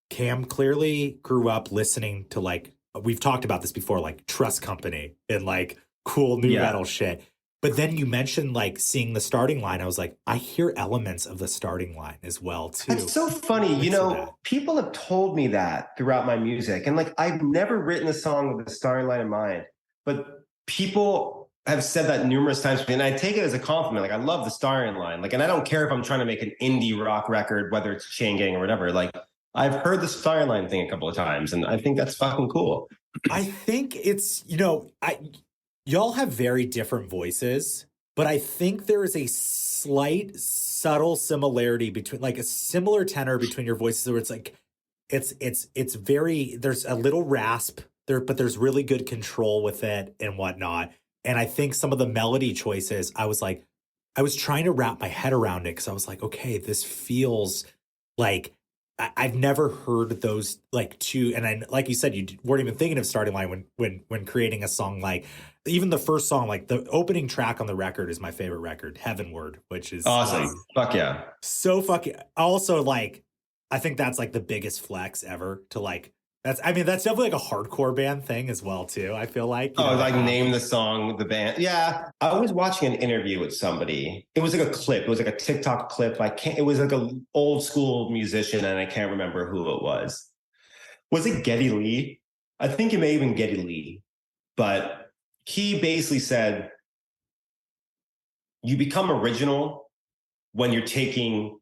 Cam clearly grew up listening to, like, we've talked about this before, like Trust Company and like cool new metal shit. But then you mentioned like seeing the Starting Line. I was like, I hear elements of the Starting Line as well too. It's so funny. You know, people have told me that throughout my music. And like, I've never written a song with the Starting Line in mind, but people have said that numerous times. And I take it as a compliment. Like, I love the Starting Line. Like, and I don't care if I'm trying to make an indie rock record, whether it's Chain Gang or whatever. Like, I've heard the Starting Line thing a couple of times, and I think that's fucking cool. I think it's, you know, y'all have very different voices, but I think there is a slight, subtle similarity between, like, a similar tenor between your voices, where it's like, it's very, there's a little rasp there, but there's really good control with it and whatnot. And I think some of the melody choices, I was trying to wrap my head around it, because I was like, okay, this feels like, I've never heard those like two, and I, like you said, you weren't even thinking of Starting Line when creating a song. Like, even the first song, like the opening track on the record is my favorite record, Heavenward, which is awesome. Fuck yeah. So fucking, also, like, I think that's like the biggest flex ever to, like, That's definitely like a hardcore band thing as well too. I feel like. Like name the song, the band. Yeah. I was watching an interview with somebody. It was like a clip. It was like a TikTok clip. It was like an old school musician and I can't remember who it was. Was it Geddy Lee? I think it may have been Geddy Lee, but he basically said, you become original when you're taking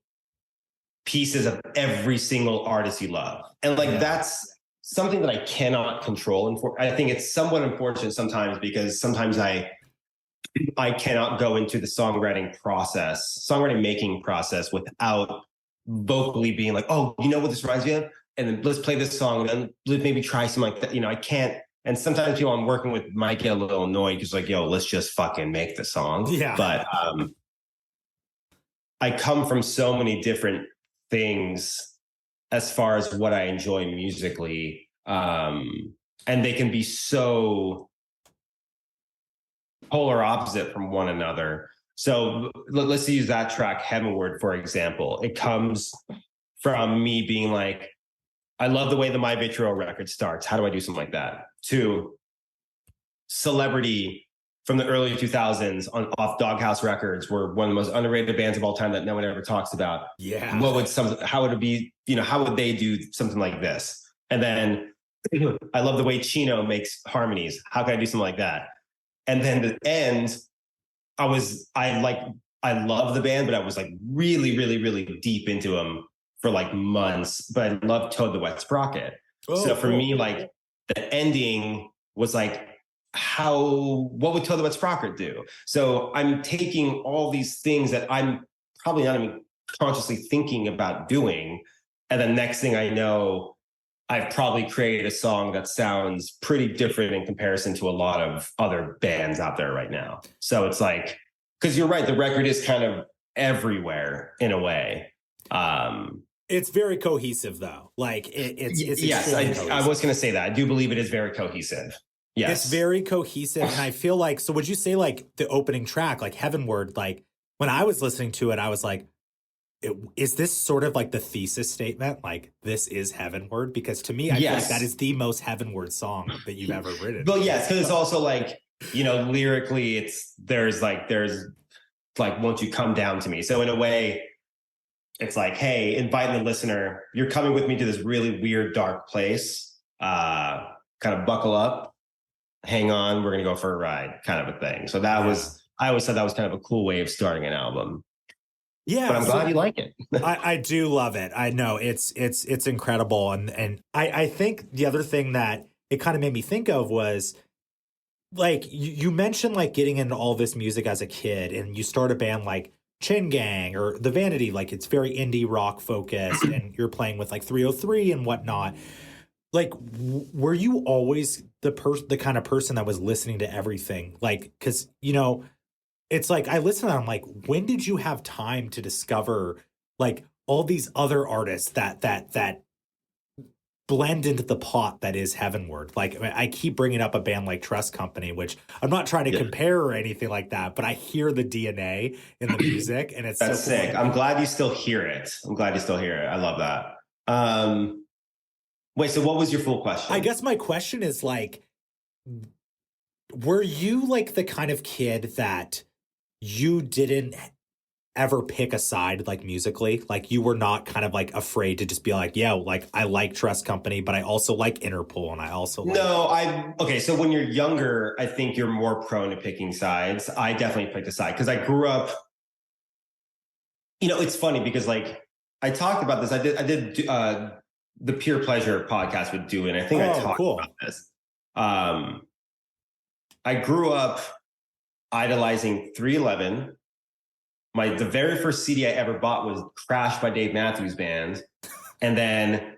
pieces of every single artist you love. And that's something that I cannot control. And I think it's somewhat unfortunate sometimes because sometimes I cannot go into the songwriting making process without vocally being like, oh, you know what this reminds me of? And then let's play this song and then let's maybe try something like that. I can't. And sometimes I'm working with might get a little annoyed because like, yo, let's just fucking make the song. Yeah. But I come from so many different things as far as what I enjoy musically. And they can be so polar opposite from one another. So let's use that track, Heavenward, for example. It comes from me being like, I love the way the My Vitriol record starts. How do I do something like that? To Celebrity from the early 2000s off Doghouse Records were one of the most underrated bands of all time that no one ever talks about. Yeah. How would it be, how would they do something like this? And then I love the way Chino makes harmonies. How can I do something like that? And then the end, I love the band, but I was like really, really, really deep into them for like months, but I love Toad the Wet Sprocket. So for me, like the ending was like, what would Toad the Wet Sprocket do? So I'm taking all these things that I'm probably not even consciously thinking about doing. And the next thing I know, I've probably created a song that sounds pretty different in comparison to a lot of other bands out there right now. So it's like, because you're right, the record is kind of everywhere in a way. It's very cohesive, though. Like it's yes. I was going to say that. I do believe it is very cohesive. Yes, it's very cohesive, and I feel like. So, would you say like the opening track, like Heavenward? Like when I was listening to it, I was like, "Is this sort of like the thesis statement? Like this is Heavenward?" Because to me, I feel like that is the most Heavenward song that you've ever written. Well, yes, because it's also like lyrically, there's like won't you come down to me? So in a way, it's like, hey, inviting the listener, you're coming with me to this really weird, dark place. Kind of buckle up, hang on, we're going to go for a ride kind of a thing. So I always thought that was kind of a cool way of starting an album. Yeah. But I'm glad you like it. I do love it. I know it's incredible. And I think the other thing that it kind of made me think of was like, you mentioned like getting into all this music as a kid and you start a band like Chin Gang or The Vanity, like it's very indie rock focused and you're playing with like 303 and whatnot. Like, were you always the kind of person that was listening to everything? Like, because, it's like I listen and I'm like, when did you have time to discover like all these other artists that blend into the pot that is Heavenward? Like, I keep bringing up a band like Trust Company, which I'm not trying to compare or anything like that, but I hear the DNA in the music, and it's that's so cool. sick. I'm glad you still hear it. I love that. Wait, so what was your full question? I guess my question is like, were you like the kind of kid that you didn't ever pick a side, like musically? Like you were not kind of like afraid to just be like, yeah, like I like Trust Company, but I also like Interpol and I also like... Okay, so when you're younger, I think you're more prone to picking sides. I definitely picked a side because I grew up, it's funny because like I talked about this. I did the Pure Pleasure podcast with Dewey, and I think I talked about this. I grew up idolizing 311. The very first CD I ever bought was Crash by Dave Matthews Band. And then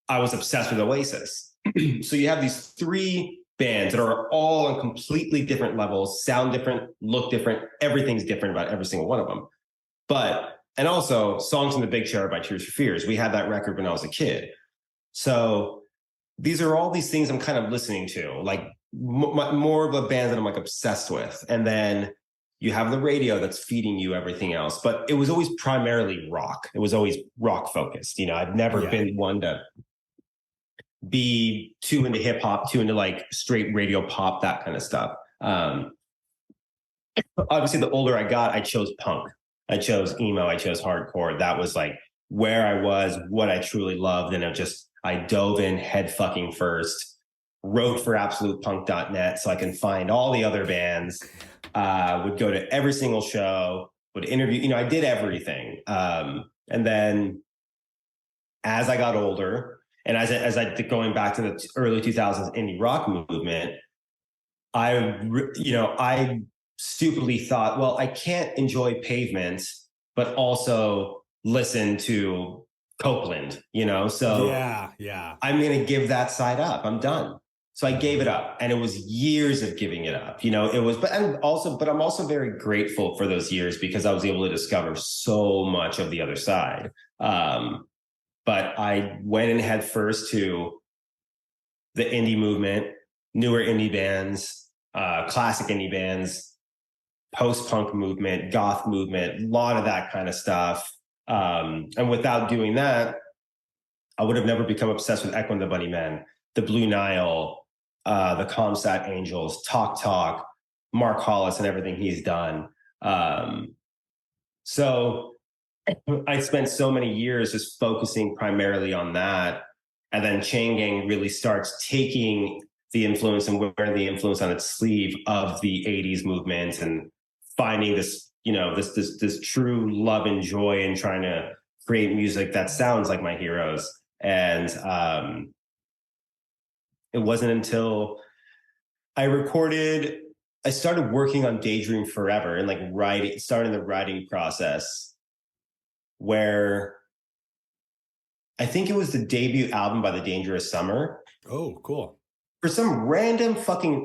I was obsessed with Oasis. So you have these three bands that are all on completely different levels, sound different, look different. Everything's different about every single one of them. And also Songs from the Big Show by Tears for Fears. We had that record when I was a kid. So these are all these things I'm kind of listening to, like more of a band that I'm like obsessed with. And then you have the radio that's feeding you everything else. But it was always primarily rock. It was always rock focused. I've never been one to be too into hip hop, too into like straight radio pop, that kind of stuff. Obviously, the older I got, I chose punk. I chose emo. I chose hardcore. That was like where I was, what I truly loved. And I dove in head fucking first, wrote for absolutepunk.net so I can find all the other bands, would go to every single show, would interview, I did everything. And then as I got older, and as I going back to the early 2000s indie rock movement, I stupidly thought, well, I can't enjoy Pavement, but also listen to Copeland, so yeah. I'm going to give that side up. I'm done. So I gave it up, and it was years of giving it up. But I'm also very grateful for those years because I was able to discover so much of the other side. But I went in head first to the indie movement, newer indie bands, classic indie bands, post-punk movement, goth movement, a lot of that kind of stuff. And without doing that, I would have never become obsessed with Echo and the Bunnymen, the Blue Nile, the Comsat Angels, Talk, Mark Hollis, and everything he's done. So I spent so many years just focusing primarily on that. And then Chain Gang really starts taking the influence and wearing the influence on its sleeve of the 80s movement and finding this, this true love and joy in trying to create music that sounds like my heroes. And it wasn't until I started working on Daydream Forever and starting the writing process, where I think it was the debut album by The Dangerous Summer. Oh, cool. For some random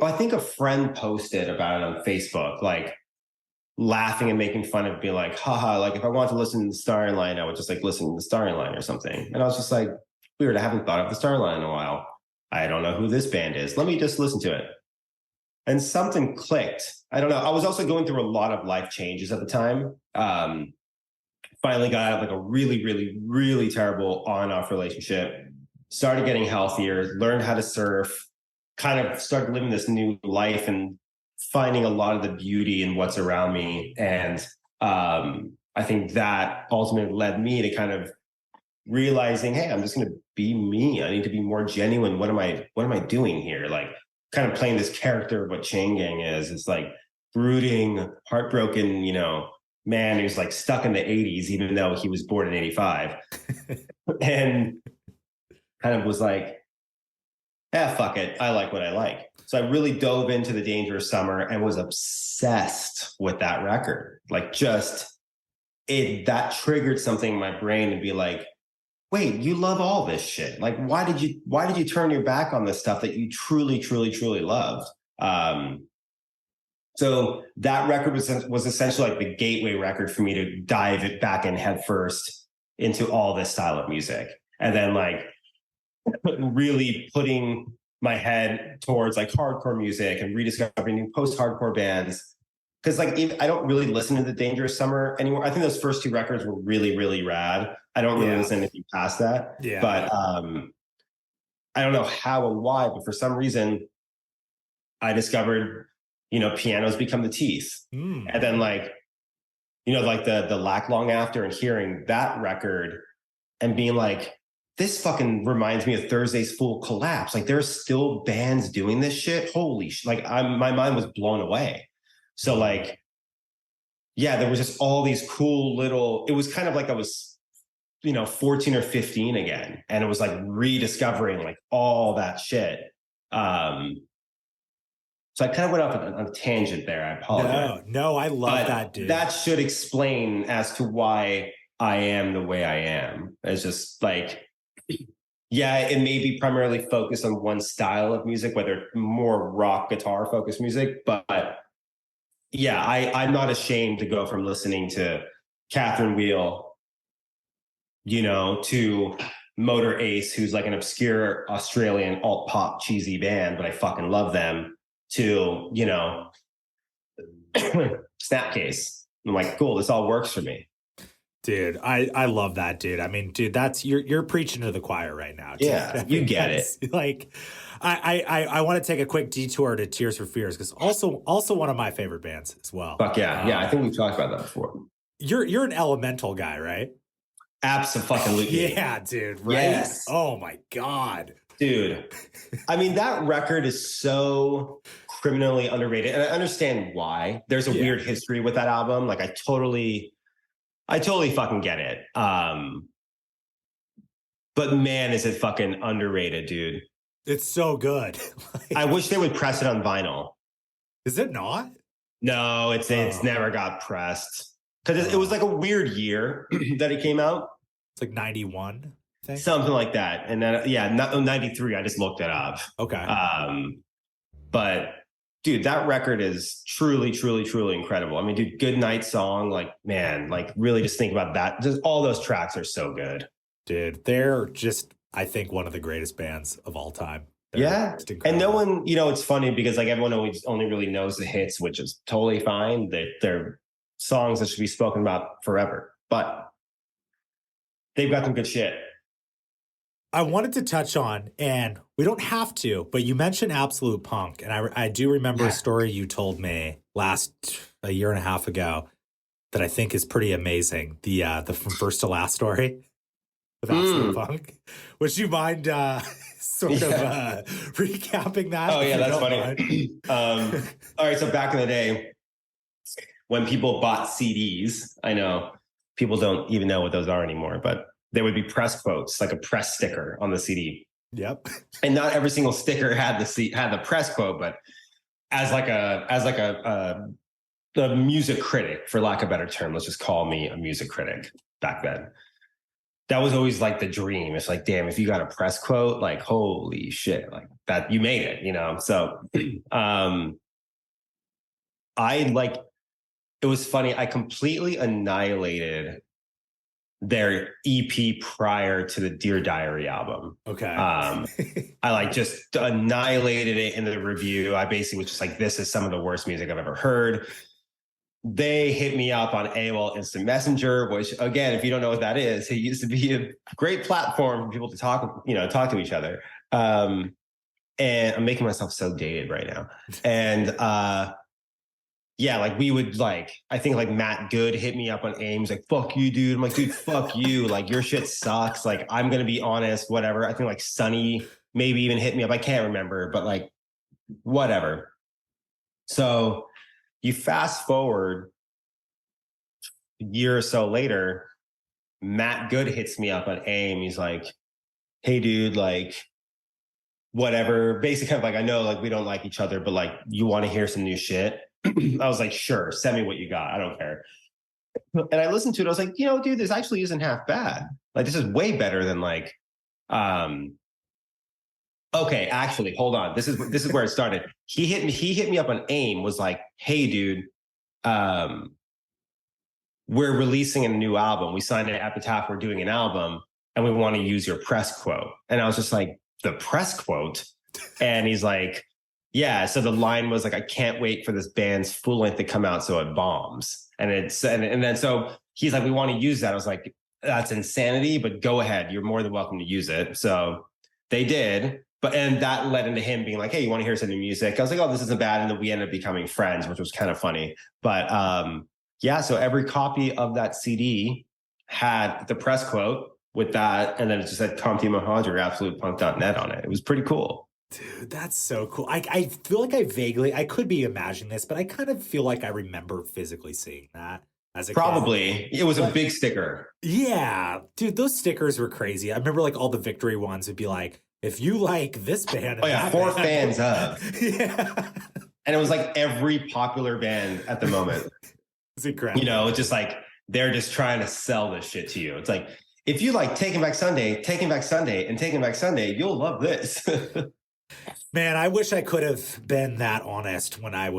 I think a friend posted about it on Facebook, like laughing and making fun of, being like, haha, like if I want to listen to the Starry Line, I would just like listen to the Starry Line or something. And I was just like, weird, I haven't thought of the Starry Line in a while. I don't know who this band is. Let me just listen to it. And something clicked. I don't know. I was also going through a lot of life changes at the time. Finally got out of like a really, really, really terrible on-off relationship, started getting healthier, learned how to surf, kind of started living this new life and finding a lot of the beauty in what's around me. And I think that ultimately led me to kind of realizing, hey, I'm just going to be me. I need to be more genuine. What am I doing here? Like kind of playing this character of what Chain Gang is. It's like brooding, heartbroken, man who's like stuck in the 80s, even though he was born in 85. And kind of was like, fuck it. I like what I like. So I really dove into The Dangerous Summer and was obsessed with that record. Like that triggered something in my brain to be like, wait, you love all this shit. Like, why did you turn your back on this stuff that you truly, truly, truly loved? So that record was essentially like the gateway record for me to dive it back in head first into all this style of music. And then like really putting my head towards like hardcore music and rediscovering new post-hardcore bands. Because like I don't really listen to The Dangerous Summer anymore. I think those first two records were really, really rad. I don't really listen to anything past that. Yeah. But I don't know how and why, but for some reason I discovered, Pianos Become the Teeth. And then like, like the Lack Long After, and hearing that record and being like, this fucking reminds me of Thursday's Full Collapse. Like there's still bands doing this shit. Holy shit. Like my mind was blown away. So like, yeah, there was just all these cool little, it was kind of like I was, 14 or 15 again. And it was like rediscovering like all that shit. So I kind of went off on a tangent there. I apologize. No, I love that, dude. That should explain as to why I am the way I am. It's just like, yeah, it may be primarily focused on one style of music, whether more rock guitar focused music, but yeah, I'm not ashamed to go from listening to Catherine Wheel, to Motor Ace, who's like an obscure Australian alt pop cheesy band, but I fucking love them, to, Snapcase. I'm like, cool, this all works for me. Dude, I love that, dude. I mean, dude, that's you're preaching to the choir right now. Dude. Yeah, you get it. Like, I want to take a quick detour to Tears for Fears because also one of my favorite bands as well. Fuck yeah, yeah. I think we've talked about that before. You're an Elemental guy, right? Absolutely. Yeah, dude. Right? Yes. Oh my god, dude. I mean, that record is so criminally underrated, and I understand why. There's a weird history with that album. Like, I totally fucking get it. But man, is it fucking underrated, dude. It's so good. Like, I wish they would press it on vinyl. Is it not? No, it's never got pressed. Because it was like a weird year that it came out. It's like 91, I think. Something like that. And then, 93. I just looked it up. Okay. But dude, that record is truly, truly, truly incredible. I mean, dude, Good Night Song, like, man, like really just think about that. Just all those tracks are so good. Dude, they're just, I think, one of the greatest bands of all time. Yeah. And no one, it's funny because like everyone always only really knows the hits, which is totally fine. They're songs that should be spoken about forever, but they've got some good shit. I wanted to touch on, and we don't have to, but you mentioned Absolute Punk, and I do remember a story you told me a year and a half ago that I think is pretty amazing. The From First to Last story with Absolute Punk. Would you mind sort of recapping that? Oh yeah, that's funny. All right, so back in the day, when people bought CDs, I know people don't even know what those are anymore, but there would be press quotes, like a press sticker on the CD. Yep. And not every single sticker had the press quote, but as a music critic, for lack of a better term, let's just call me a music critic back then. That was always like the dream. It's like, damn, if you got a press quote, like, holy shit, like that, you made it, So, it was funny. I completely annihilated their EP prior to the Dear Diary album. Okay. I just annihilated it in the review. I basically was just like, this is some of the worst music I've ever heard. They hit me up on AOL Instant Messenger, which again, if you don't know what that is, it used to be a great platform for people to talk to each other. And I'm making myself so dated right now. And, we would I think Matt Good hit me up on AIM. He's like, fuck you, dude. I'm like, dude, fuck you. Like, your shit sucks. Like, I'm going to be honest, whatever. I think Sonny maybe even hit me up. I can't remember, but whatever. So you fast forward a year or so later, Matt Good hits me up on AIM. He's like, hey, dude, whatever. Basically kind of I know we don't like each other, but you want to hear some new shit? I was like, sure, send me what you got. I don't care. And I listened to it. I was like, dude, this actually isn't half bad. This is way better than okay, actually, hold on. This is where it started. He hit me up on AIM, was like, hey, dude, we're releasing a new album. We signed an Epitaph. We're doing an album and we want to use your press quote. And I was just like, the press quote? And he's like, yeah. So the line was I can't wait for this band's full length to come out so it bombs. And then so he's like, we want to use that. I was like, that's insanity, but go ahead. You're more than welcome to use it. So they did. And that led into him being like, hey, you want to hear some new music? I was like, oh, this isn't bad. And then we ended up becoming friends, which was kind of funny. But so every copy of that CD had the press quote with that. And then it just said Kamtin Mohager, absolutepunk.net on it. It was pretty cool. Dude, that's so cool. I feel like I could be imagining this, but I kind of feel like I remember physically seeing that as a Probably. Kid. It was a big sticker. Yeah. Dude, those stickers were crazy. I remember all the victory ones would be like, if you like this band. Oh yeah, 4 fans up. Yeah. And it was every popular band at the moment. It's incredible. It's just they're just trying to sell this shit to you. It's if you like Taking Back Sunday, and Taking Back Sunday, you'll love this. Man, I wish I could have been that honest when I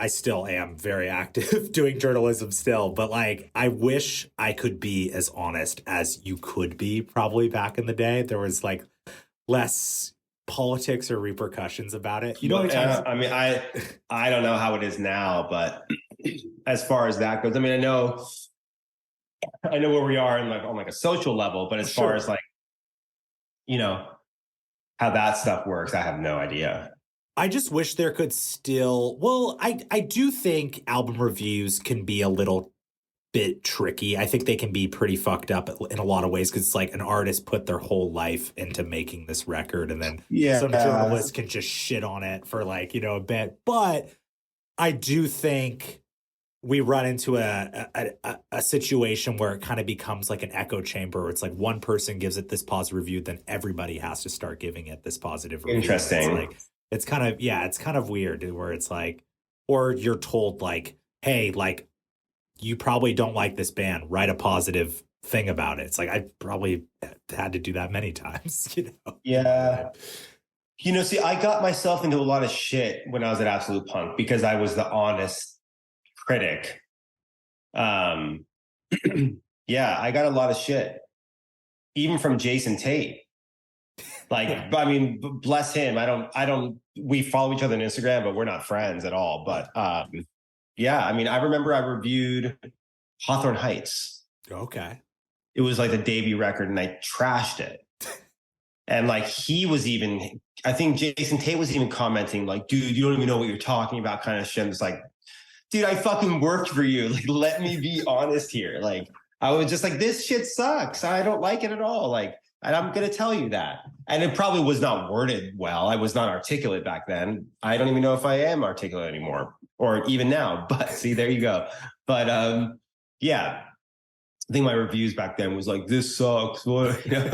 still am very active doing journalism still, but I wish I could be as honest as you could be probably back in the day. There was less politics or repercussions about it. I don't know how it is now, but as far as that goes, I know I know where we are in like on like a social level, but as far as like, you know, how that stuff works, I have no idea. I just wish there could still, well, I do think album reviews can be a little bit tricky. I think they can be pretty fucked up in a lot of ways, because it's like an artist put their whole life into making this record, and then some journalists can just shit on it for like, you know, a bit. But I do think we run into a situation where it kind of becomes like an echo chamber, where it's like one person gives it this positive review, then everybody has to start giving it this positive review. Interesting. It's kind of weird, where it's like, or you're told like, hey, like, you probably don't like this band, write a positive thing about it. It's like, I probably had to do that many times, you know? Yeah. You know, see, I got myself into a lot of shit when I was at Absolute Punk because I was the honest critic. Yeah, I got a lot of shit, even from Jason Tate. Like, I mean, bless him. We follow each other on Instagram, but we're not friends at all. But yeah, I mean, I remember I reviewed Hawthorne Heights. Okay. It was like the debut record, and I trashed it. And like, I think Jason Tate was even commenting like, dude, you don't even know what you're talking about, kind of shit. It's like, dude, I fucking worked for you. Like, let me be honest here. Like, I was just like, this shit sucks. I don't like it at all. Like, and I'm going to tell you that. And it probably was not worded well. I was not articulate back then. I don't even know if I am articulate anymore, or even now. But see, there you go. But yeah, I think my reviews back then was like, this sucks. What? You know,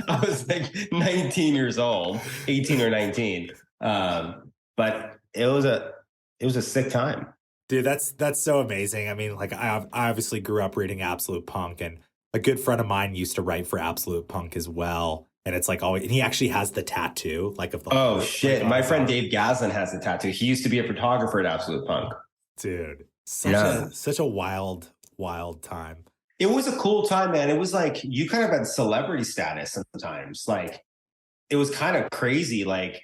I was like 19 years old, 18 or 19. But it was a sick time. Dude, that's so amazing. I mean, like, I obviously grew up reading Absolute Punk, and a good friend of mine used to write for Absolute Punk as well. And it's like, and he actually has the tattoo, like, of the. Oh shit! Like, my friend Dave Gaslin has the tattoo. He used to be a photographer at Absolute Punk. Dude, such a wild time. It was a cool time, man. It was like, you kind of had celebrity status sometimes. Like, it was kind of crazy. Like,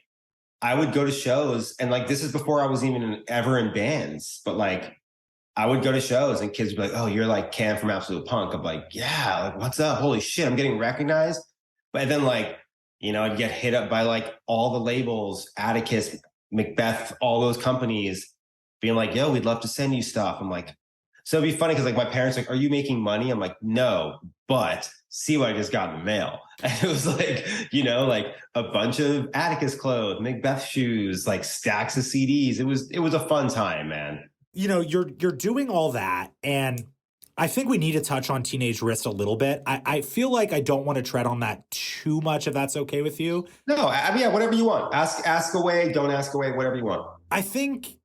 I would go to shows, and like, this is before I was even ever in bands, but like, I would go to shows and kids would be like, oh, you're like Cam from Absolute Punk. I'm like, yeah, like, what's up? Holy shit, I'm getting recognized. But then, like, you know, I'd get hit up by like all the labels, Atticus, Macbeth, all those companies being like, yo, we'd love to send you stuff. I'm like, so it'd be funny because like my parents are like, are you making money? I'm like, no, but see what I just got in the mail. And it was like, you know, like a bunch of Atticus clothes, Macbeth shoes, like stacks of CDs. It was a fun time, man. You know, you're doing all that, and I think we need to touch on Teenage Wrist a little bit. I feel like I don't want to tread on that too much, if that's okay with you. No, I mean, yeah, whatever you want. Ask away, don't ask away, whatever you want. I think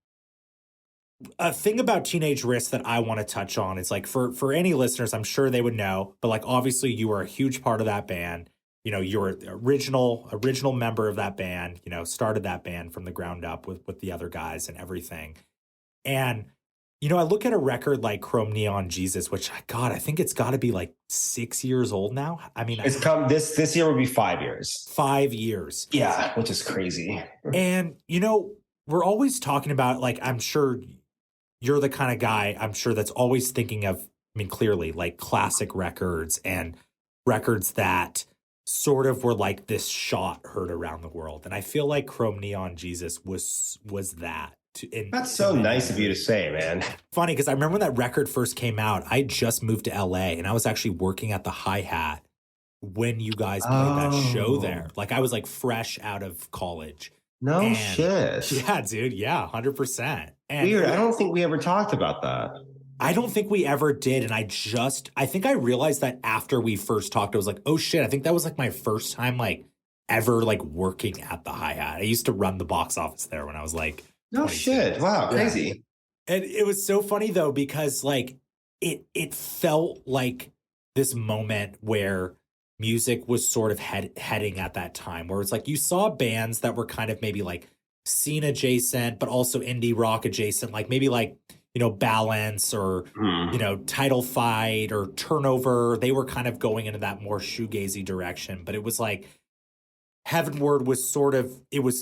a thing about Teenage Wrist that I want to touch on is like, for any listeners, I'm sure they would know, but like, obviously you were a huge part of that band. You know, you were the original member of that band, you know, started that band from the ground up with the other guys and everything. And, you know, I look at a record like Chrome Neon Jesus, which, God, I think it's got to be like 6 years old now. I mean, this year would be 5 years. 5 years. Yeah, which is crazy. And, you know, we're always talking about, like, I'm sure you're the kind of guy, I'm sure, that's always thinking of, I mean, clearly, like, classic records and records that sort of were like this shot heard around the world. And I feel like Chrome Neon Jesus was that. That's so nice of you to say, man. Funny, because I remember when that record first came out, I just moved to LA, and I was actually working at the Hi-Hat when you guys played that show there. Like, I was like fresh out of college. No shit. Yeah, dude. Yeah, 100%. And weird. I don't think we ever talked about that. I don't think we ever did. And I think I realized that after we first talked, I was like, oh shit, I think that was like my first time like ever like working at the Hi-Hat. I used to run the box office there when I was like, no 22. Shit. Wow, crazy. Yeah. And it was so funny though, because like it felt like this moment where music was sort of heading at that time, where it's like you saw bands that were kind of maybe like scene adjacent, but also indie rock adjacent, like maybe like, you know, Balance or, you know, Title Fight or Turnover. They were kind of going into that more shoegazy direction, but it was like Heavenward was sort of,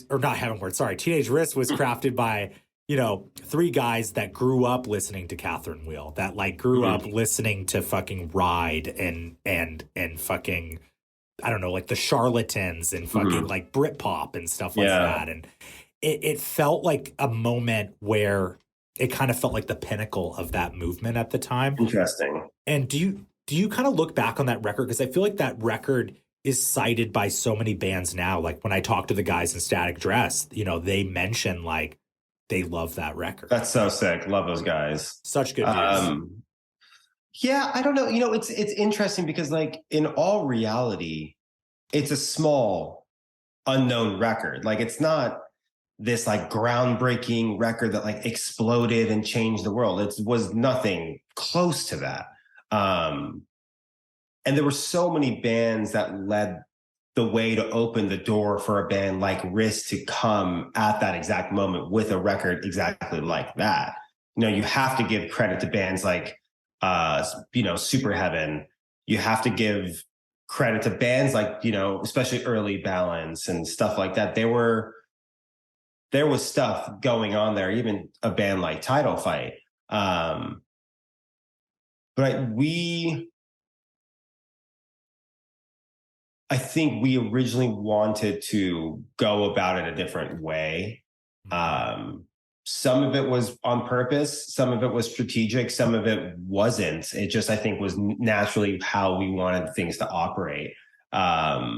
or not Heavenward, sorry, Teenage Wrist was crafted by, you know, three guys that grew up listening to Catherine Wheel, that like grew up listening to fucking Ride and fucking, I don't know, like the Charlatans and fucking like Britpop and stuff like that. And it felt like a moment where it kind of felt like the pinnacle of that movement at the time. Interesting. And do you kind of look back on that record? Because I feel like that record is cited by so many bands now. Like when I talk to the guys in Static Dress, you know, they mention like they love that record. That's so sick. Love those guys. Such good news. Yeah, I don't know. You know, it's interesting because like in all reality, it's a small unknown record. Like it's not this like groundbreaking record that like exploded and changed the world. It was nothing close to that. And there were so many bands that led the way to open the door for a band like Risk to come at that exact moment with a record exactly like that. You know, you have to give credit to bands like, you know, Super Heaven. You have to give credit to bands like, you know, especially Early Balance and stuff like that. There was stuff going on there, even a band like Title Fight. But I think we originally wanted to go about it a different way. Some of it was on purpose, some of it was strategic, some of it wasn't. It just, I think, was naturally how we wanted things to operate. But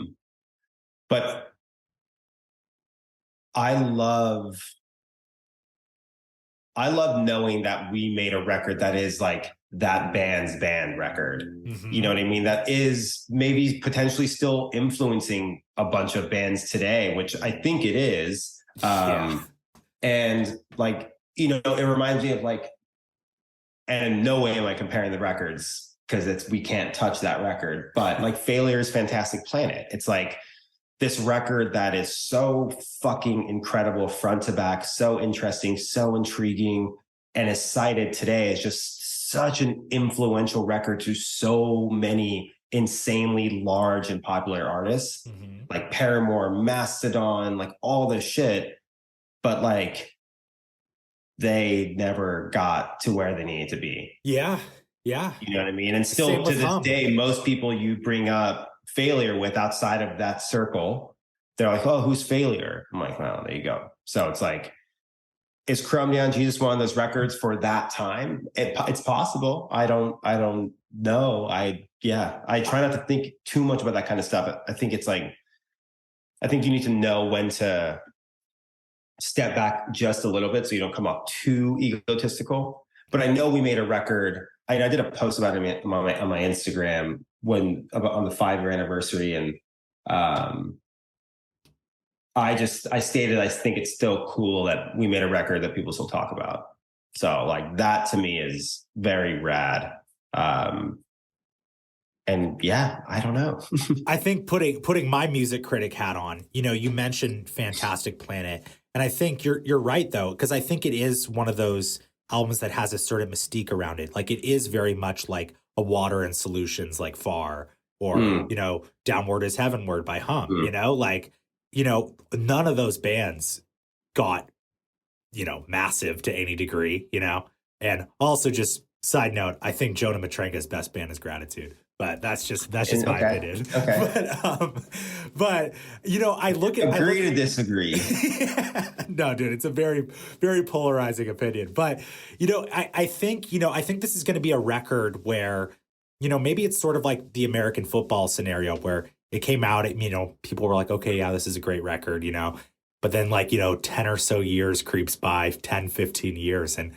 I love knowing that we made a record that is like that band's band record. You know what I mean? That is maybe potentially still influencing a bunch of bands today, which I think it is. And like, you know, it reminds me of like, and in no way am I comparing the records because we can't touch that record, but like Failure's Fantastic Planet. It's like this record that is so fucking incredible front to back, so interesting, so intriguing, and is cited today as just such an influential record to so many insanely large and popular artists, like Paramore, Mastodon, like all this shit. But like they never got to where they needed to be. Yeah. You know what I mean? And still to this day, most people you bring up Failure with outside of that circle, they're like, oh, who's Failure? I'm like, well, there you go. So it's like, is Chrome Neon Jesus one of those records for that time? It's possible. I don't know. I try not to think too much about that kind of stuff. I think it's like, I think you need to know when to step back just a little bit so you don't come off too egotistical. But I know we made a record. I did a post about it on my Instagram on the 5-year anniversary, and I stated I think it's still cool that we made a record that people still talk about. So like that to me is very rad. And yeah, I don't know. I think putting my music critic hat on, you know, you mentioned Fantastic Planet, and I think you're right though, because I think it is one of those albums that has a certain mystique around it. Like it is very much like a Water and Solutions, like Far, or you know, Downward is Heavenward by Hum. You know, like, you know, none of those bands got, you know, massive to any degree, you know. And also, just side note, I think Jonah Matrenga's best band is Gratitude. But that's just my opinion. Okay. But you know, I look at agree to disagree. No, dude, it's a very, very polarizing opinion. But you know, I think this is going to be a record where, you know, maybe it's sort of like the American football scenario where it came out, you know, people were like, okay, yeah, this is a great record, you know. But then like, you know, 10 or so years creeps by, 10, 15 years, and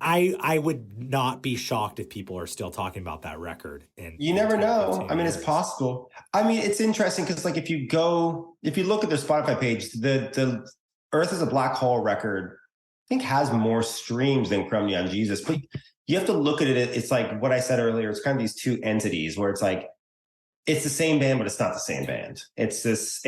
I would not be shocked if people are still talking about that record. And you never know. I mean, it's possible. I mean, it's interesting because like if you look at their Spotify page, the Earth is a Black Hole record, I think has more streams than Chrome Neon Jesus. But you have to look at it. It's like what I said earlier. It's kind of these two entities where it's like it's the same band, but it's not the same band. It's this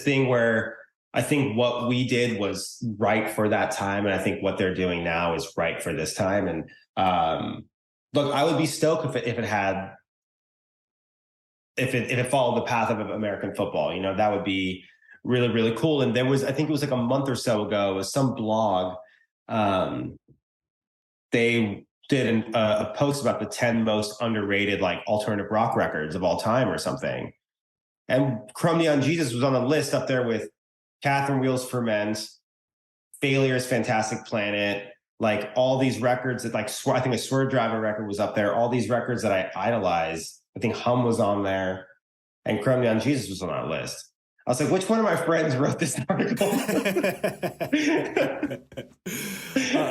thing where I think what we did was right for that time, and I think what they're doing now is right for this time. And look, I would be stoked if it followed the path of American football. You know, that would be really, really cool. And there was, I think it was like a month or so ago, it was some blog. They did a post about the 10 most underrated like alternative rock records of all time or something. And Chrome Neon Jesus was on the list up there with Catherine Wheels Ferment, Failure's Fantastic Planet, like all these records that like, I think a Swerve Driver record was up there. All these records that I idolize. I think Hum was on there and Chrome Neon Jesus was on that list. I was like, which one of my friends wrote this article? I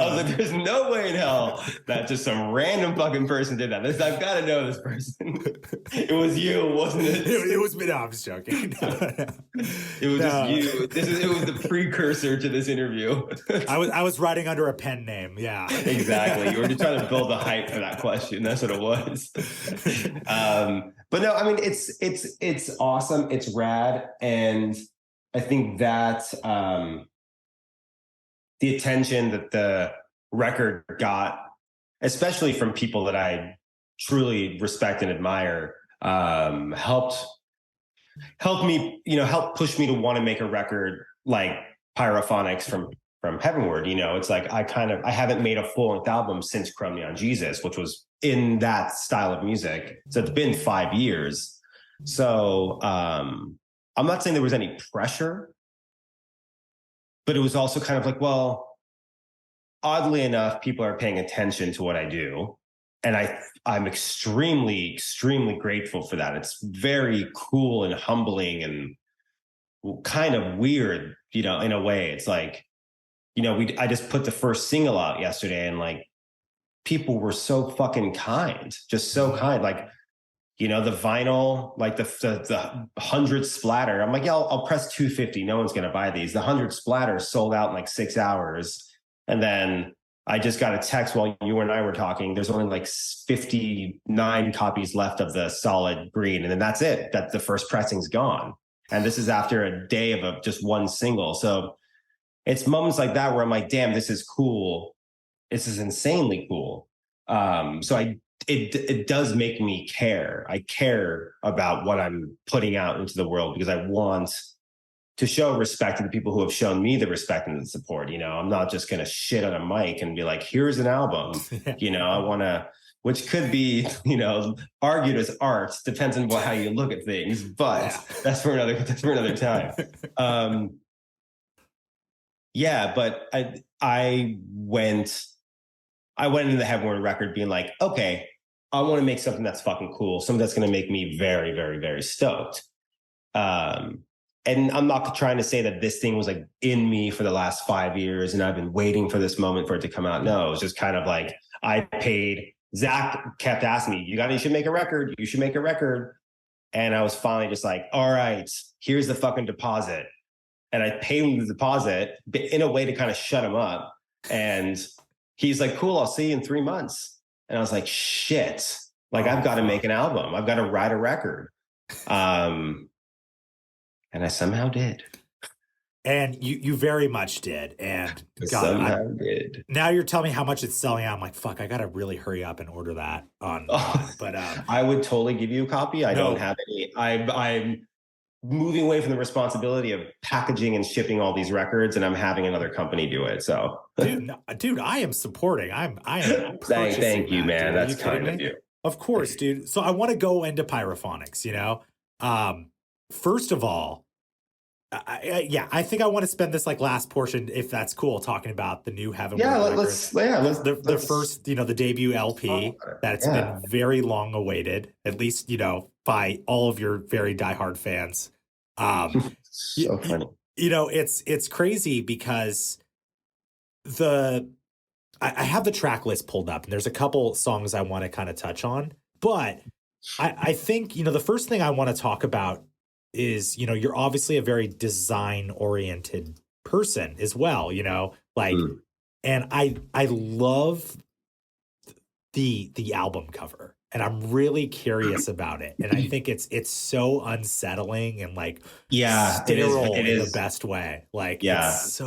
was like, there's no way in hell that just some random fucking person did that. I've got to know this person. It was you, wasn't it? It was me. No, I'm just joking. No. It was just you. It was the precursor to this interview. I was writing under a pen name. Yeah, exactly. You were just trying to build the hype for that question. That's what it was. But no, I mean, it's awesome. It's rad. And I think that the attention that the record got, especially from people that I truly respect and admire, helped me, help push me to want to make a record like Pyrophonics from Heavenward. It's like I haven't made a full-length album since Chrome Neon Jesus, which was in that style of music. So it's been 5 years. So I'm not saying there was any pressure, but it was also kind of like, well, oddly enough, people are paying attention to what I do. And I'm extremely, extremely grateful for that. It's very cool and humbling and kind of weird, in a way. It's like, I just put the first single out yesterday and like people were so fucking kind, just so kind. Like, the vinyl, like the 100 splatter. I'm like, yeah, I'll press 250. No one's going to buy these. The 100 splatter sold out in like 6 hours. And then I just got a text while you and I were talking. There's only like 59 copies left of the solid green. And then that's it. That the first pressing's gone. And this is after a day of just one single. So it's moments like that where I'm like, damn, this is cool. This is insanely cool. So it does make me care. I care about what I'm putting out into the world because I want to show respect to the people who have shown me the respect and the support. I'm not just going to shit on a mic and be like, here's an album. I want to, which could be, argued as art, depends on how you look at things, but that's for another time. But I went into the Heavenward record being like, okay, I want to make something that's fucking cool, something that's going to make me very, very, very stoked. And I'm not trying to say that this thing was like in me for the last 5 years and I've been waiting for this moment for it to come out. No, it was just kind of like Zach kept asking me, you should make a record. You should make a record. And I was finally just like, all right, here's the fucking deposit. And I paid him the deposit in a way to kind of shut him up. And he's like, cool, I'll see you in 3 months. And I was like, shit, like I've got to make an album. I've got to write a record. And I somehow did. And you very much did. And did. Now you're telling me how much it's selling out. I'm like, fuck, I got to really hurry up and order that on. But I would totally give you a copy. I don't have any. I'm moving away from the responsibility of packaging and shipping all these records, and I'm having another company do it. So, dude, I am supporting. I am. Thank you, man. Dude. That's kind of you. Of course, dude. So I want to go into Pyrophonics. First of all, I think I want to spend this like last portion, if that's cool, talking about the new Heavenward. Let's the first, the debut LP that's been very long awaited, at least by all of your very diehard fans. So funny. It's crazy because I have the track list pulled up and there's a couple songs I want to kind of touch on, but I think the first thing I want to talk about is, you're obviously a very design oriented person as well, and I love the album cover and I'm really curious about it. And I think it's so unsettling and like sterile in the best way. Like, it's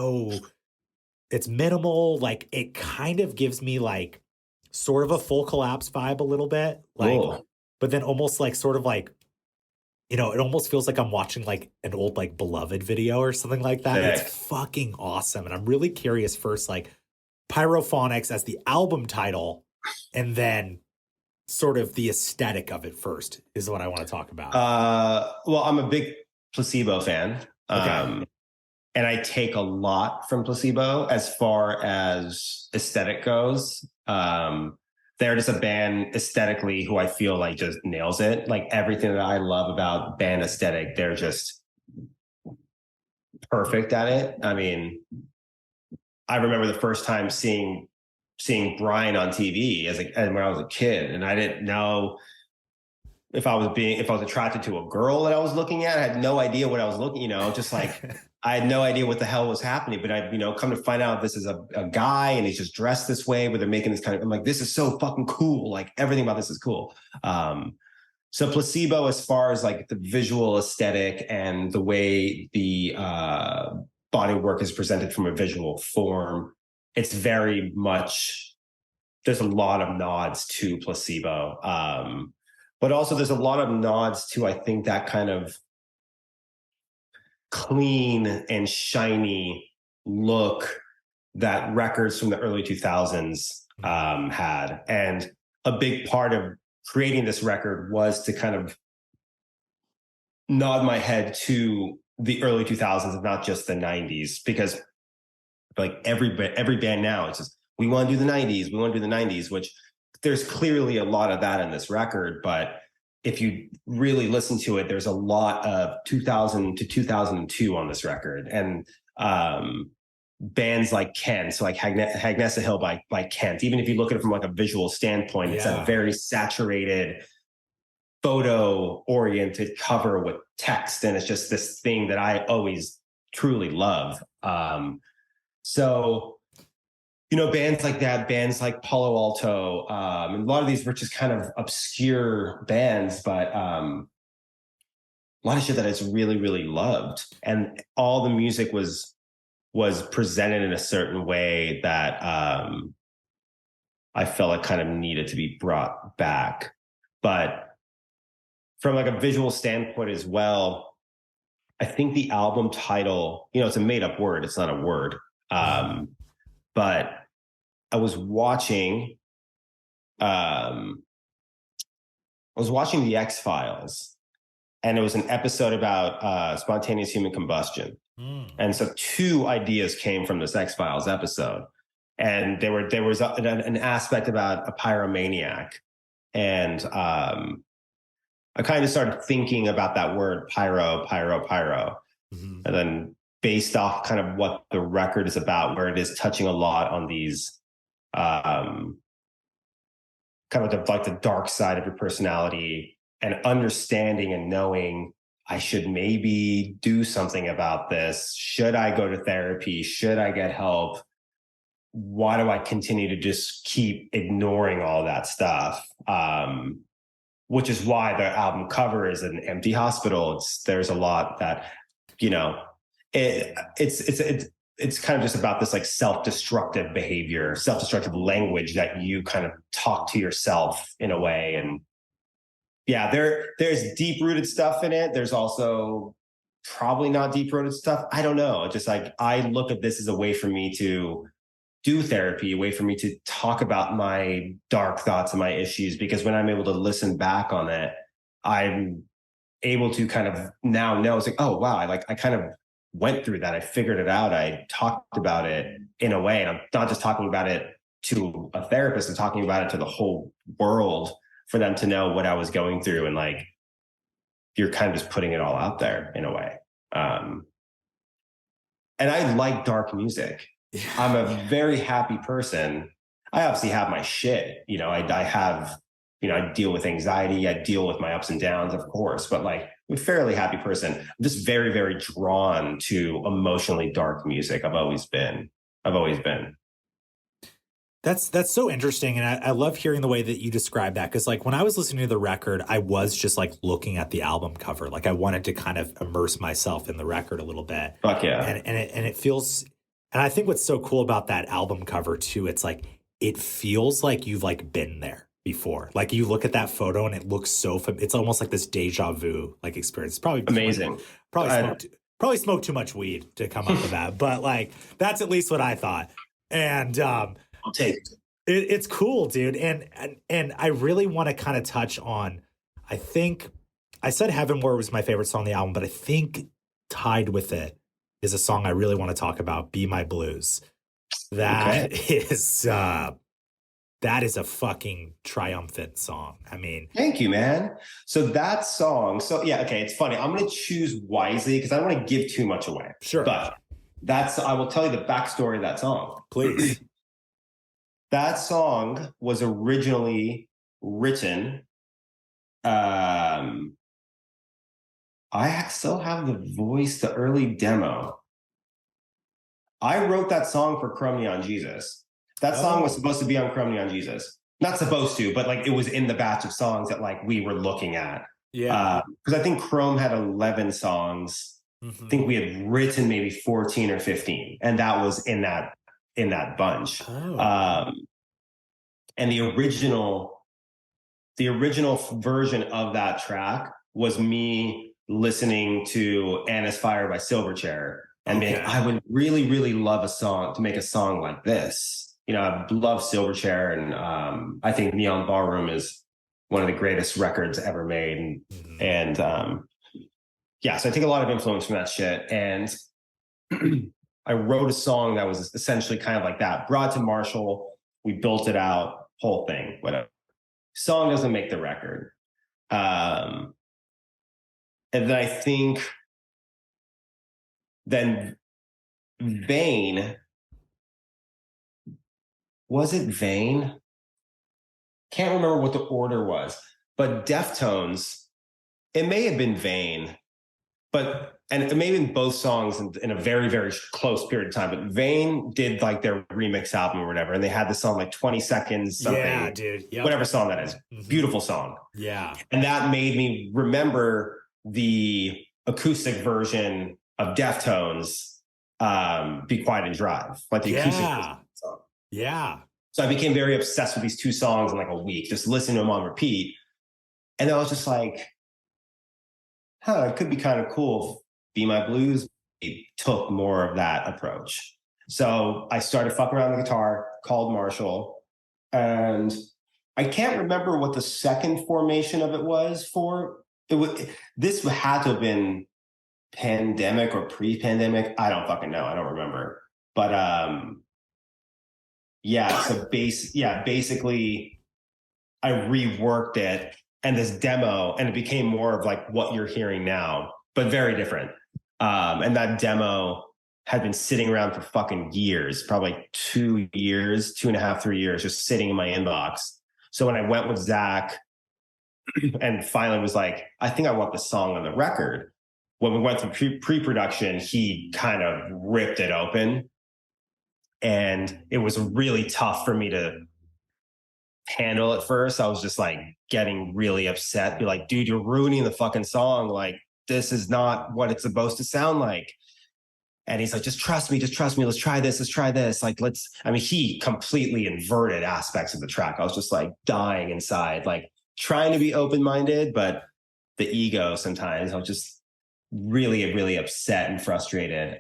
minimal. Like it kind of gives me like sort of a Full Collapse vibe a little bit, like, but then almost like sort of like you know, it almost feels like I'm watching like an old like Beloved video or something like that. Sick. It's fucking awesome. And I'm really curious first, like Pyrophonics as the album title, and then sort of the aesthetic of it first is what I want to talk about. Well, I'm a big Placebo fan. Okay. And I take a lot from Placebo as far as aesthetic goes. They're just a band aesthetically who I feel like just nails it. Like everything that I love about band aesthetic, they're just perfect at it. I mean, I remember the first time seeing Brian on TV when I was a kid, and I didn't know if I was attracted to a girl that I was looking at. I had no idea what I was looking, just like I had no idea what the hell was happening. But I, come to find out this is a guy and he's just dressed this way, but they're making this I'm like, this is so fucking cool. Like everything about this is cool. So Placebo, as far as like the visual aesthetic and the way the body work is presented from a visual form, it's very much, there's a lot of nods to Placebo. But also there's a lot of nods to, I think, that kind of clean and shiny look that records from the early 2000s had. And a big part of creating this record was to kind of nod my head to the early 2000s and not just the 90s, because like every band now, it's just, we want to do the 90s, which there's clearly a lot of that in this record. But if you really listen to it, there's a lot of 2000 to 2002 on this record. And bands like Kent, so like Hagnessa Hill by Kent, even if you look at it from like a visual standpoint, it's a very saturated, photo-oriented cover with text. And it's just this thing that I always truly love. So bands like that, bands like Palo Alto, and a lot of these were just kind of obscure bands, but a lot of shit that I just really, really loved. And all the music was presented in a certain way that I felt like kind of needed to be brought back. But from like a visual standpoint as well, I think the album title, it's a made up word. It's not a word. But I was watching The X-Files, and it was an episode about spontaneous human combustion. And so two ideas came from this X-Files episode. And there was an aspect about a pyromaniac. And I kind of started thinking about that word pyro. Mm-hmm. And then based off kind of what the record is about, where it is touching a lot on these kind of like the dark side of your personality, and understanding and knowing I should maybe do something about this. Should I go to therapy? Should I get help? Why do I continue to just keep ignoring all that stuff? Which is why the album cover is an empty hospital. There's a lot that, it's kind of just about this like self-destructive behavior, self-destructive language that you kind of talk to yourself in a way. And yeah, there's deep-rooted stuff in it. There's also probably not deep-rooted stuff. I don't know. Just like, I look at this as a way for me to do therapy, a way for me to talk about my dark thoughts and my issues, because when I'm able to listen back on it, I'm able to kind of now know, it's like, oh, wow, I kind of went through that. I figured it out. I talked about it in a way. And I'm not just talking about it to a therapist, I'm talking about it to the whole world for them to know what I was going through. And like, you're kind of just putting it all out there in a way. And I like dark music. Yeah. I'm a very happy person. I obviously have my shit, I have, I deal with anxiety. I deal with my ups and downs, of course, but like, I'm a fairly happy person. I'm just very, very drawn to emotionally dark music. I've always been. That's so interesting. And I love hearing the way that you describe that. Cause like when I was listening to the record, I was just like looking at the album cover. Like I wanted to kind of immerse myself in the record a little bit. Fuck yeah. And it feels, and I think what's so cool about that album cover too, it's like, it feels like you've like been there. before. Like you look at that photo and it looks so it's almost like this deja vu like experience. It's probably amazing. Probably smoked too much weed to come up with that, but like that's at least what I thought. And I'll take it. It's cool, dude. And I really want to kind of touch on, I think I said Heavenward was my favorite song on the album, but I think tied with it is a song I really want to talk about, Be My Blues. That is a fucking triumphant song. I mean, thank you, man. So that song, it's funny. I'm going to choose wisely because I don't want to give too much away. Sure. But I will tell you the backstory of that song. Please. That song was originally written. I still have the early demo. I wrote that song for Chrome Neon Jesus. That song was supposed to be on Chrome Neon Jesus. Not supposed to, but like it was in the batch of songs that like we were looking at. Yeah. Because I think Chrome had 11 songs. Mm-hmm. I think we had written maybe 14 or 15. And that was in that bunch. Oh. And the original version of that track was me listening to Anna's Fire by Silverchair and being, I would really, really love to make a song like this. You know, I love Silverchair, and I think Neon Ballroom is one of the greatest records ever made. And so I take a lot of influence from that shit. And I wrote a song that was essentially kind of like that. Brought to Marshall, we built it out, whole thing, whatever. Song doesn't make the record. And then I think then Vain, was it Vain? Can't remember what the order was, but Deftones, it may have been Vain, and it may have been both songs in a very, very close period of time, but Vain did like their remix album or whatever, and they had the song like 20 seconds, something. Yeah, dude. Yep. Whatever song that is. Mm-hmm. Beautiful song. Yeah. And that made me remember the acoustic version of Deftones, Be Quiet and Drive. Like the acoustic version of the song. Yeah. So I became very obsessed with these two songs in like a week, just listening to them on repeat. And then I was just like, it could be kind of cool if Be My Blues took more of that approach. So I started fucking around the guitar, called Marshall, and I can't remember what the second formation of it was for. This had to have been pandemic or pre-pandemic. I don't fucking know. I don't remember. But basically I reworked it and this demo, and it became more of like what you're hearing now, but very different. And that demo had been sitting around for fucking years, probably 2 years, 2.5, 3 years, just sitting in my inbox. So when I went with Zach and finally was like, I think I want the song on the record. When we went through pre-production, he kind of ripped it open. And it was really tough for me to handle at first. I was just like getting really upset, be like, dude, you're ruining the fucking song. Like, this is not what it's supposed to sound like. And he's like, just trust me. Let's try this. Like, he completely inverted aspects of the track. I was just like dying inside, like trying to be open-minded, but the ego sometimes, I was just really, really upset and frustrated.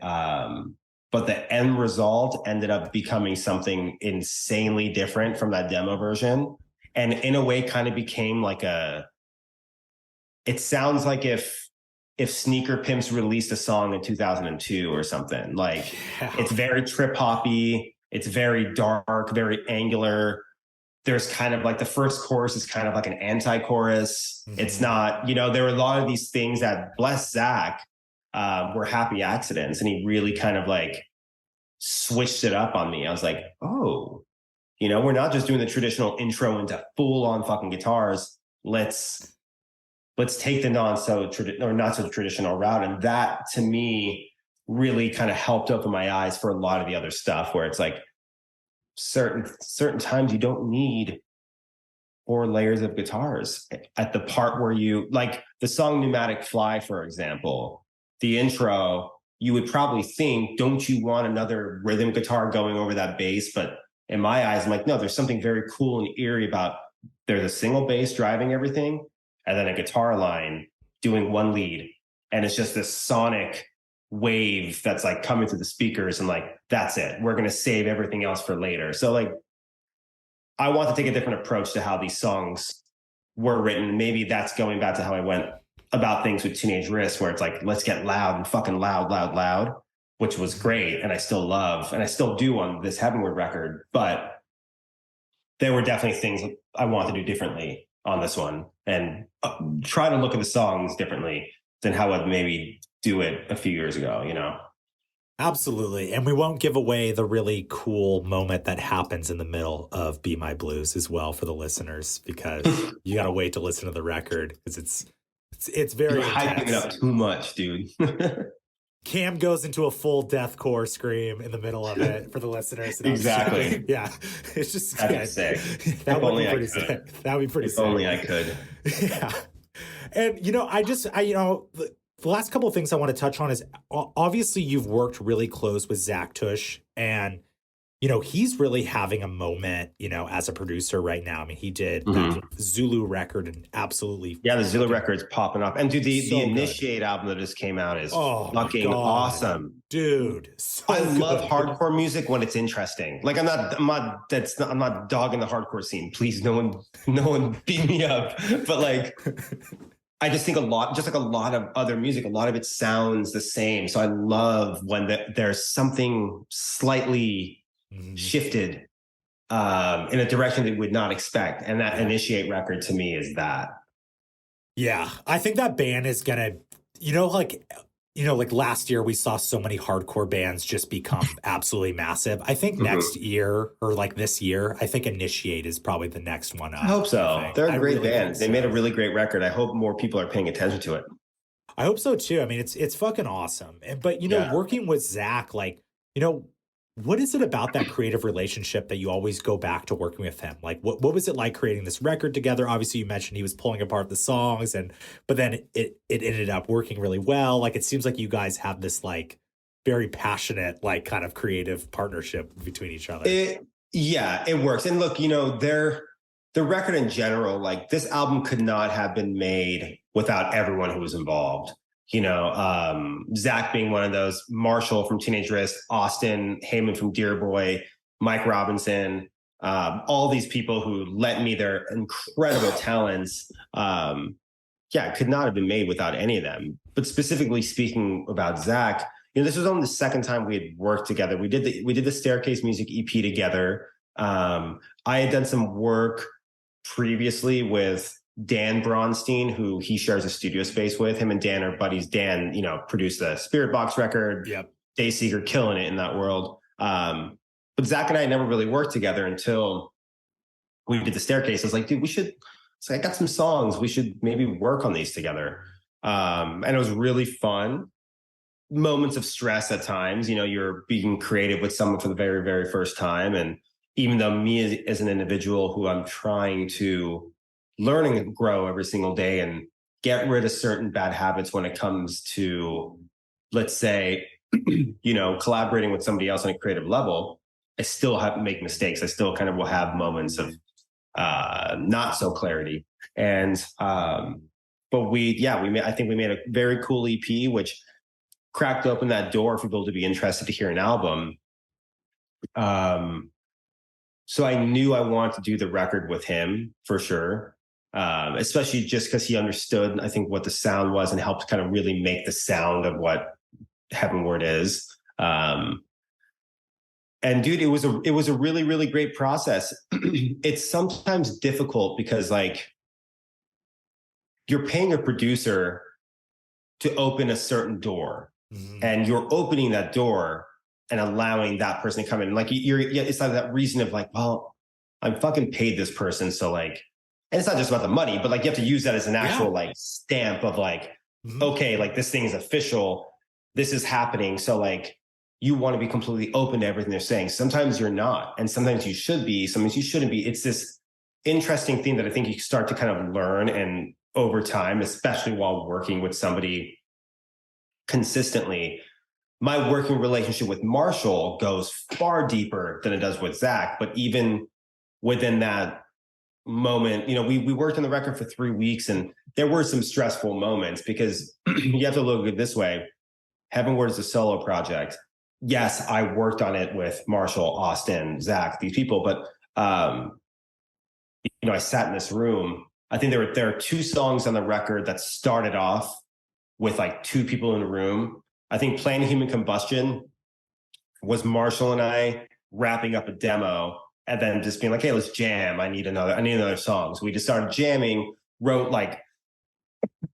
But the end result ended up becoming something insanely different from that demo version. And in a way kind of became like it sounds like if Sneaker Pimps released a song in 2002 or something. Like, it's very trip hoppy, it's very dark, very angular. There's kind of like the first chorus is kind of like an anti-chorus. Mm-hmm. It's not, there were a lot of these things that, bless Zach, were happy accidents, and he really kind of like switched it up on me. I was like, oh, we're not just doing the traditional intro into full on fucking guitars. Let's take the not so traditional route. And that to me really kind of helped open my eyes for a lot of the other stuff, where it's like certain times you don't need 4 layers of guitars at the part where you, like the song Pneumatic Fly, for example, the intro, you would probably think, don't you want another rhythm guitar going over that bass? But in my eyes, I'm like, no, there's something very cool and eerie about there's a single bass driving everything, and then a guitar line doing one lead. And it's just this sonic wave that's like coming through the speakers, and like, that's it. We're going to save everything else for later. So like, I want to take a different approach to how these songs were written. Maybe that's going back to how I went about things with Teenage Wrist, where it's like, let's get loud and fucking loud, loud, loud, which was great. And I still love, and I still do on this Heavenward record, but there were definitely things I want to do differently on this one, and try to look at the songs differently than how I'd maybe do it a few years ago, you know? Absolutely. And we won't give away the really cool moment that happens in the middle of Be My Blues as well for the listeners, because you got to wait to listen to the record, because it's very You're hyping it up too much, dude. Cam goes into a full deathcore scream in the middle of it for the listeners. Exactly. Yeah. It's just that'd be sick. That would be pretty sick. That would be pretty sick. If only I could. Yeah. And, you know, the last couple of things I want to touch on is obviously you've worked really close with Zach Tush, and, you know, he's really having a moment, you know, as a producer right now. I mean, he did that Zulu record, and absolutely. Yeah, the Zulu record's popping up. And dude, the Initiate good. album that just came out is fucking awesome. Dude. I love hardcore music when it's interesting. Like I'm not dogging the hardcore scene. Please, no one beat me up. But like, I just think a lot of other music, a lot of it sounds the same. So I love when there's something slightly shifted in a direction that we would not expect. And that Initiate record to me is that. Yeah. I think that band is going to, like last year we saw so many hardcore bands just become absolutely massive. I think next year, or like this year, I think Initiate is probably the next one up. I hope so. They're a great band. They made a really great record. I hope more people are paying attention to it. I hope so too. I mean, it's fucking awesome. But, working with Zach, like, what is it about that creative relationship that you always go back to working with him? Like, what was it like creating this record together? Obviously, you mentioned he was pulling apart the songs, but then it ended up working really well. Like, it seems like you guys have this like very passionate, like kind of creative partnership between each other. It works. And look, the record in general, like this album could not have been made without everyone who was involved. Zach being one of those, Marshall from Teenage Wrist, Austin Heyman from Dear Boy, Mike Robinson, all these people who lent me their incredible talents. It could not have been made without any of them. But specifically speaking about Zach, this was only the second time we had worked together. We did the Staircase Music EP together. I had done some work previously with Dan Bronstein, who he shares a studio space with. Him and Dan are buddies. Dan, produced the Spirit Box record. Yep. Dayseeker, killing it in that world. But Zach and I never really worked together until we did the Staircase. I was like, dude, I got some songs. We should maybe work on these together. And it was really fun. Moments of stress at times. You're being creative with someone for the very, very first time. And even though me as an individual who I'm trying to learning and grow every single day and get rid of certain bad habits when it comes to, let's say, collaborating with somebody else on a creative level, I still have to make mistakes. I still kind of will have moments of not so clarity. And, I think we made a very cool EP, which cracked open that door for people to be interested to hear an album. So I knew I wanted to do the record with him for sure. Especially just because he understood, I think, what the sound was and helped kind of really make the sound of what Heavenward is. And dude, it was a really, really great process. It's sometimes difficult because like you're paying a producer to open a certain door, and you're opening that door and allowing that person to come in. Like it's like that reason of like, well, I'm fucking paid this person, so like. And it's not just about the money, but like you have to use that as an actual like stamp of like, okay, like this thing is official. This is happening. So like you want to be completely open to everything they're saying. Sometimes you're not. And sometimes you should be. Sometimes you shouldn't be. It's this interesting thing that I think you start to kind of learn and over time, especially while working with somebody consistently. My working relationship with Marshall goes far deeper than it does with Zach. But even within that moment. You know, we worked on the record for 3 weeks, and there were some stressful moments because you have to look at it this way. Heavenward is a solo project. Yes, I worked on it with Marshall, Austin, Zach, these people, but you know, I sat in this room. I think there are 2 songs on the record that started off with like 2 people in a room. I think Plain Human Combustion was Marshall and I wrapping up a demo and then just being like, hey, let's jam. I need another song. So we just started jamming, wrote like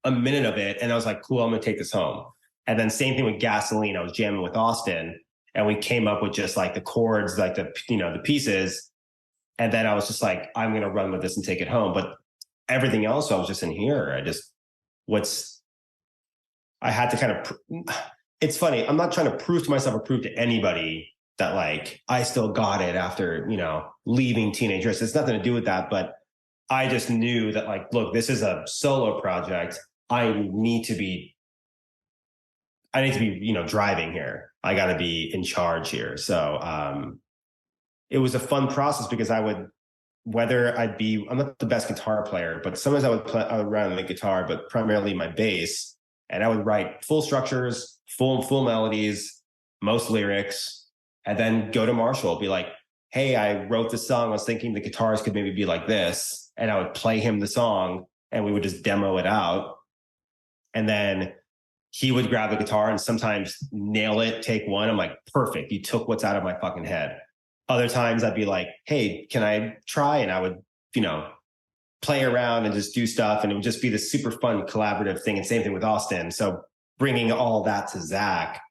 a minute of it. And I was like, cool, I'm going to take this home. And then same thing with Gasoline. I was jamming with Austin and we came up with just like the chords, like the pieces. And then I was just like, I'm going to run with this and take it home. But everything else, I was just in here. I had to kind of, it's funny. I'm not trying to prove to myself or prove to anybody that like, I still got it after, you know, leaving Teenage Wrist. It's nothing to do with that. But I just knew that like, look, this is a solo project. I need to be, you know, driving here. I got to be in charge here. So it was a fun process because I'm not the best guitar player, but sometimes I would run the guitar, but primarily my bass. And I would write full structures, full melodies, most lyrics, and then go to Marshall, be like, hey, I wrote this song. I was thinking the guitars could maybe be like this. And I would play him the song and we would just demo it out. And then he would grab the guitar and sometimes nail it, take one. I'm like, perfect. You took what's out of my fucking head. Other times I'd be like, hey, can I try? And I would, you know, play around and just do stuff. And it would just be this super fun collaborative thing. And same thing with Austin. So bringing all that to Zach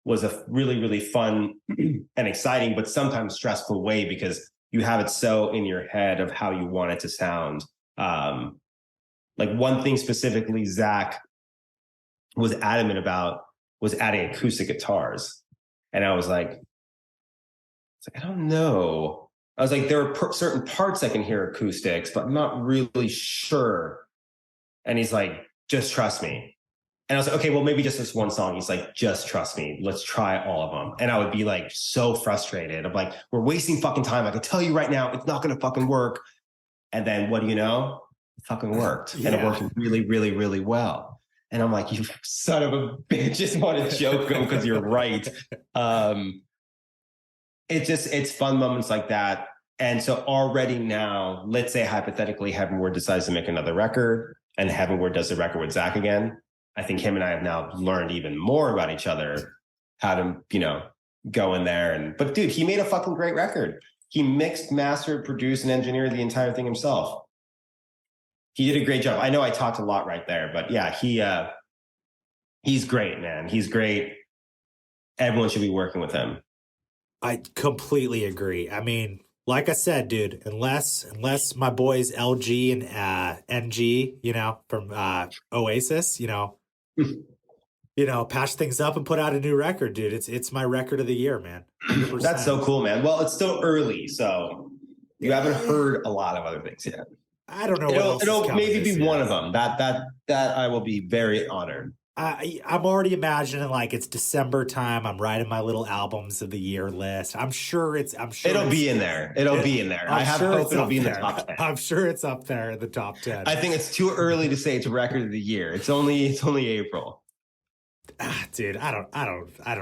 was a really, really fun and exciting, but sometimes stressful way because you have it so in your head of how you want it to sound. Like one thing specifically Zach was adamant about was adding acoustic guitars. And I was like, I don't know. I was like, there are certain parts I can hear acoustics, but I'm not really sure. And he's like, just trust me. And I was like, okay, well, maybe just this one song. He's like, just trust me. Let's try all of them. And I would be like, so frustrated. I'm like, we're wasting fucking time. I can tell you right now, it's not going to fucking work. And then what do you know? It fucking worked. Yeah. And it worked really, really, really well. And I'm like, you son of a bitch, just want to joke him because you're right. It's fun moments like that. And so already now, let's say hypothetically Heavenward decides to make another record and Heavenward does the record with Zach again. I think him and I have now learned even more about each other, how to, you know, go in there. But dude, he made a fucking great record. He mixed, mastered, produced, and engineered the entire thing himself. He did a great job. I know I talked a lot right there, but yeah, he's great, man. He's great. Everyone should be working with him. I completely agree. I mean, like I said, dude, unless my boys LG and NG, you know, from Oasis, you know, patch things up and put out a new record, dude. It's my record of the year, man. 100%. That's so cool, man. Well, it's still early, so you haven't heard a lot of other things yet. I don't know. It'll maybe be one of them. That I will be very honored. I'm already imagining like it's December time. I'm writing my little albums of the year list. I'm sure it'll be in there. It'll be in there. I have hope it'll be in the top 10. I'm sure it's up there in the top 10. I think it's too early to say it's a record of the year. It's only April. Dude, I don't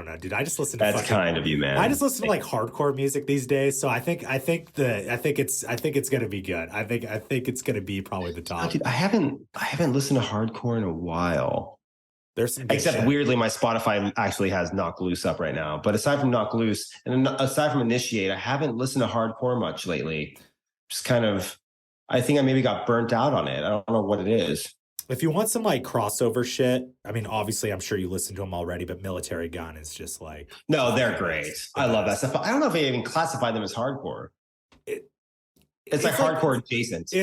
know, dude. I just listen to That's kind of you, man. I just listen to like hardcore music these days, so I think it's gonna be good. I think it's gonna be probably the top. Dude, I haven't listened to hardcore in a while. There's some except shit. Weirdly, my Spotify actually has Knock Loose up right now. But aside from Knock Loose and aside from Initiate, I haven't listened to hardcore much lately. Just kind of, I think I maybe got burnt out on it. I don't know what it is. If you want some like crossover shit, I mean, obviously, I'm sure you listened to them already, but Military Gun is just like... No, they're great. I love that stuff. I don't know if I even classify them as hardcore. It's like hardcore adjacent.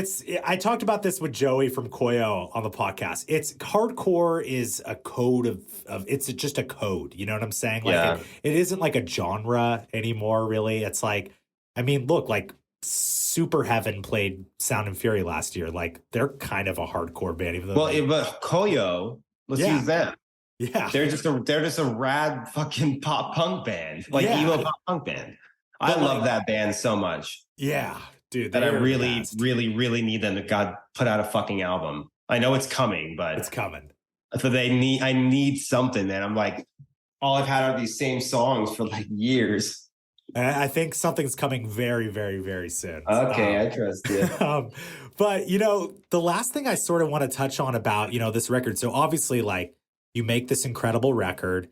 I talked about this with Joey from Koyo on the podcast. Hardcore is a code of it's just a code. You know what I'm saying? Like yeah. It isn't like a genre anymore, really. It's like, I mean, look, like Super Heaven played Sound and Fury last year. Like they're kind of a hardcore band, even though but Koyo, let's use them. Yeah. They're just a rad fucking pop punk band. Like emo pop punk band. I love that band so much. Yeah. Dude, that they I are the really, best. really, really need them to God put out a fucking album. I know it's coming, but It's coming. so I need something, man. I'm like, all I've had are these same songs for like years. I think something's coming very, very, very soon. Okay, I trust you. But, the last thing I sort of want to touch on about, this record. So obviously, like, you make this incredible record.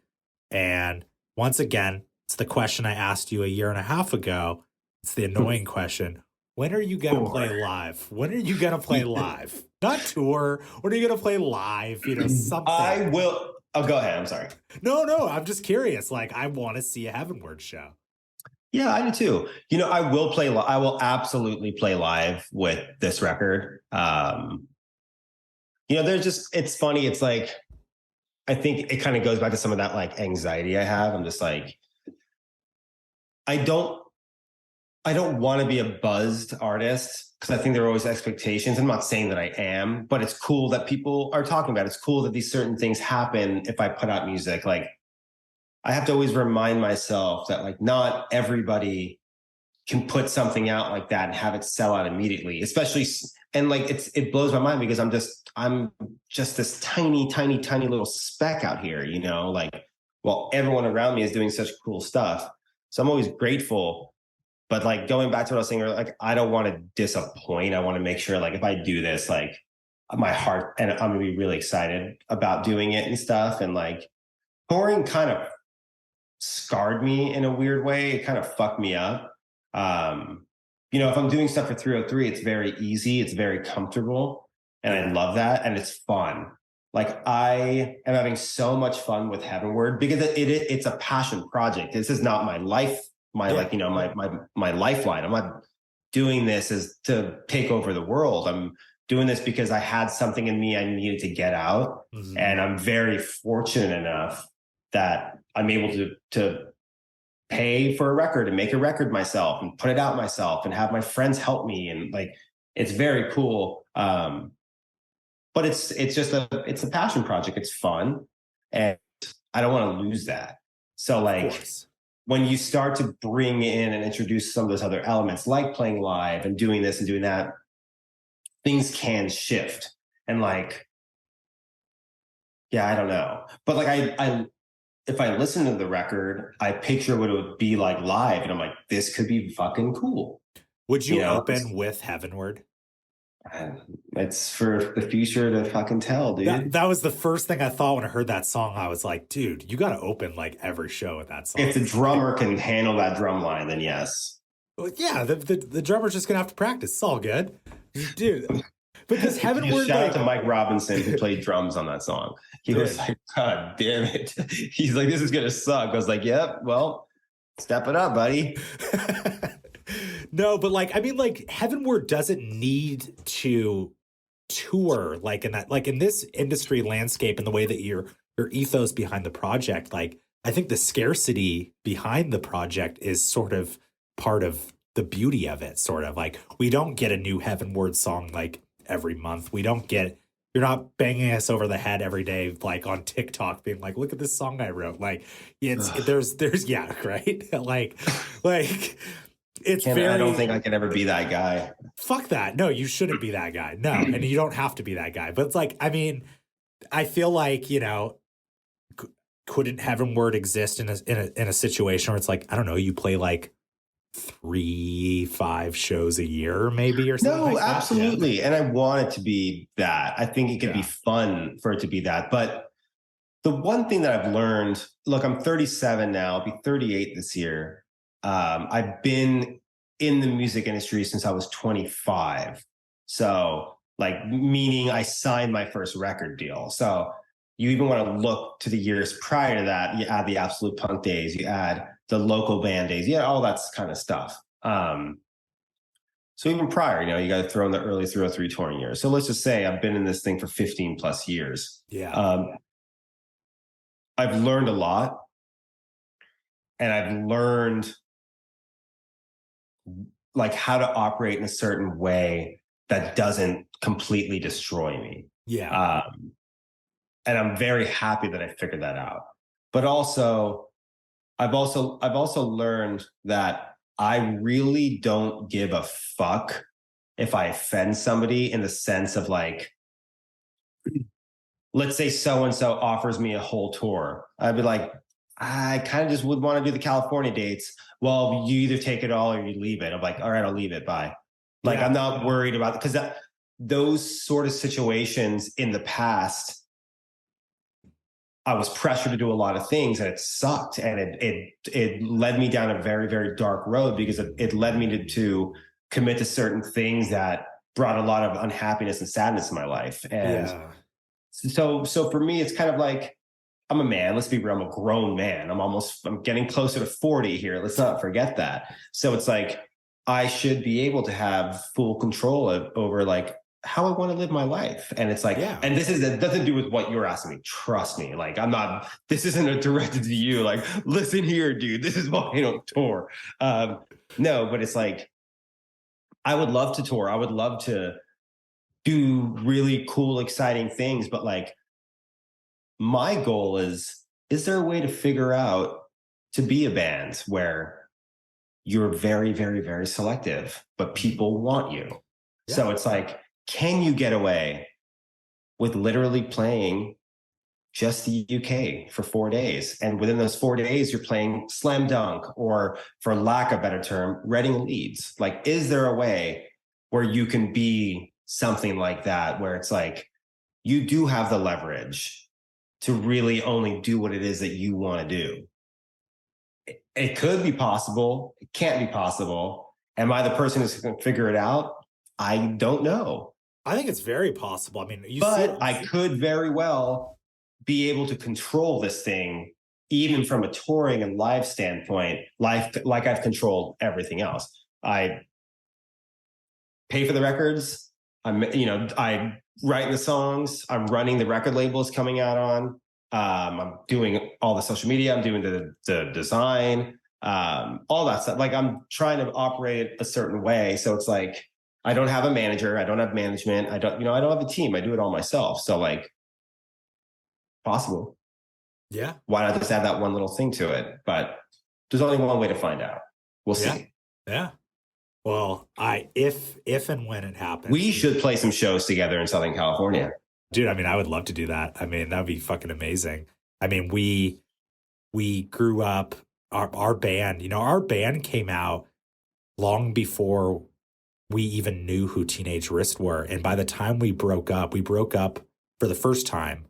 And once again, it's the question I asked you a year and a half ago. It's the annoying question. When are you going to play live? When are you going to play live? Not tour. When are you going to play live? Something. I will. Oh, go ahead. I'm sorry. No, I'm just curious. Like, I want to see a Heavenward show. Yeah, I do too. I will play. I will absolutely play live with this record. It's funny. It's like, I think it kind of goes back to some of that like anxiety I have. I'm just like, I don't want to be a buzzed artist because I think there are always expectations. I'm not saying that I am, but it's cool that people are talking about it. It's cool that these certain things happen if I put out music. Like, I have to always remind myself that like not everybody can put something out like that and have it sell out immediately, especially. And like, it blows my mind because I'm just this tiny, tiny, tiny little speck out here, like, well, everyone around me is doing such cool stuff. So I'm always grateful. But like going back to what I was saying earlier, like I don't want to disappoint. I want to make sure like if I do this, like my heart, and I'm gonna be really excited about doing it and stuff. And like touring kind of scarred me in a weird way. It kind of fucked me up. If I'm doing stuff for 303, it's very easy, it's very comfortable, and I love that, and it's fun. Like I am having so much fun with Heavenward because it's a passion project. This is not my life. My lifeline. I'm not doing this as to take over the world. I'm doing this because I had something in me I needed to get out. Mm-hmm. And I'm very fortunate enough that I'm able to pay for a record and make a record myself and put it out myself and have my friends help me. And like, it's very cool. But it's a passion project. It's fun. And I don't want to lose that. So like, when you start to bring in and introduce some of those other elements, like playing live and doing this and doing that, things can shift. And like, yeah, I don't know. But like, I if I listen to the record, I picture what it would be like live. And I'm like, this could be fucking cool. Would you open with Heavenward? It's for the future to fucking tell, dude. That was the first thing I thought when I heard that song. I was like, dude, you got to open like every show with that song. If the drummer can handle that drum line, then yes. Well, yeah, the drummer's just gonna have to practice. It's all good, dude. But this Heavenward, shout out to Mike Robinson who played drums on that song. He was like, God damn it. He's like, this is gonna suck. I was like, yep, well, step it up, buddy. No, but like, I mean, like Heavenward doesn't need to tour like in that, like in this industry landscape and the way that your ethos behind the project. Like, I think the scarcity behind the project is sort of part of the beauty of it. Sort of like, we don't get a new Heavenward song like every month. You're not banging us over the head every day, like on TikTok being like, look at this song I wrote. Like there's yeah, right. like it's I don't think I can ever be that guy. Fuck that. No, you shouldn't be that guy. No. And you don't have to be that guy. But it's like, I mean, I feel like, couldn't Heavenward exist in a situation where it's like, I don't know, you play like 3-5 shows a year maybe or something? No, like absolutely. Yeah. And I want it to be that. I think it could be fun for it to be that. But the one thing that I've learned, look, I'm 37 now, I'll be 38 this year. I've been in the music industry since I was 25. So like, meaning I signed my first record deal. So you even want to look to the years prior to that. You add the Absolute Punk days, you add the local band days, all that kind of stuff. So even prior, you got to throw in the early 303 touring years. So let's just say I've been in this thing for 15 plus years. Yeah. I've learned a lot, and I've learned like how to operate in a certain way that doesn't completely destroy me. Yeah. And I'm very happy that I figured that out. But also, I've also learned that I really don't give a fuck if I offend somebody, in the sense of like, let's say so-and-so offers me a whole tour. I'd be like, I kind of just would want to do the California dates. Well, you either take it all or you leave it. I'm like, all right, I'll leave it. Bye. Like, I'm not worried about it, because those sort of situations in the past, I was pressured to do a lot of things, and it sucked. And it led me down a very, very dark road, because it led me to commit to certain things that brought a lot of unhappiness and sadness in my life. And so for me, it's kind of like, I'm a man. Let's be real. I'm a grown man. I'm getting closer to 40 here. Let's not forget that. So it's like, I should be able to have full control over like how I want to live my life. And it's like, and this doesn't do with what you're asking me. Trust me. Like, this isn't directed to you. Like, listen here, dude, this is why I don't tour. No, but it's like, I would love to tour. I would love to do really cool, exciting things. But like, my goal is there a way to figure out to be a band where you're very, very, very selective, but people want you? Yeah. So it's like, can you get away with literally playing just the UK for 4 days? And within those 4 days, you're playing slam dunk, or, for lack of a better term, Reading Leeds. Like, is there a way where you can be something like that, where it's like, you do have the leverage to really only do what it is that you want to do? It could be possible. It can't be possible. Am I the person who's going to figure it out? I don't know. I think it's very possible. I mean, I could very well be able to control this thing, even from a touring and live standpoint, like I've controlled everything else. I pay for the records. I'm writing the songs. I'm running the record labels coming out on. I'm doing all the social media. I'm doing the design, all that stuff. Like, I'm trying to operate it a certain way. So it's like, I don't have a manager. I don't have management. I don't have a team. I do it all myself. So like, possible. Yeah. Why not just add that one little thing to it? But there's only one way to find out. We'll see. Yeah. Well, if and when it happens, we should play some shows together in Southern California. Dude, I mean, I would love to do that. I mean, that'd be fucking amazing. I mean, we grew up, our band, our band came out long before we even knew who Teenage Wrist were. And by the time we broke up for the first time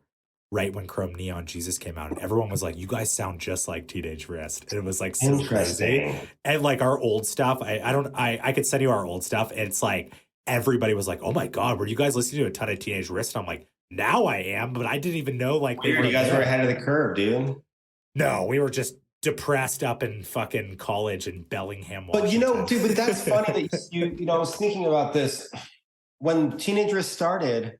right when Chrome Neon Jesus came out, and everyone was like, you guys sound just like Teenage Wrist. And it was like so crazy. And like our old stuff, I could send you our old stuff, and it's like, everybody was like, oh my God, were you guys listening to a ton of Teenage Wrist? And I'm like, now I am, but I didn't even know like you guys were ahead of the curve, dude. No, we were just depressed up in fucking college in Bellingham, Washington. But dude, but that's funny that you I was thinking about this. When Teenage Wrist started,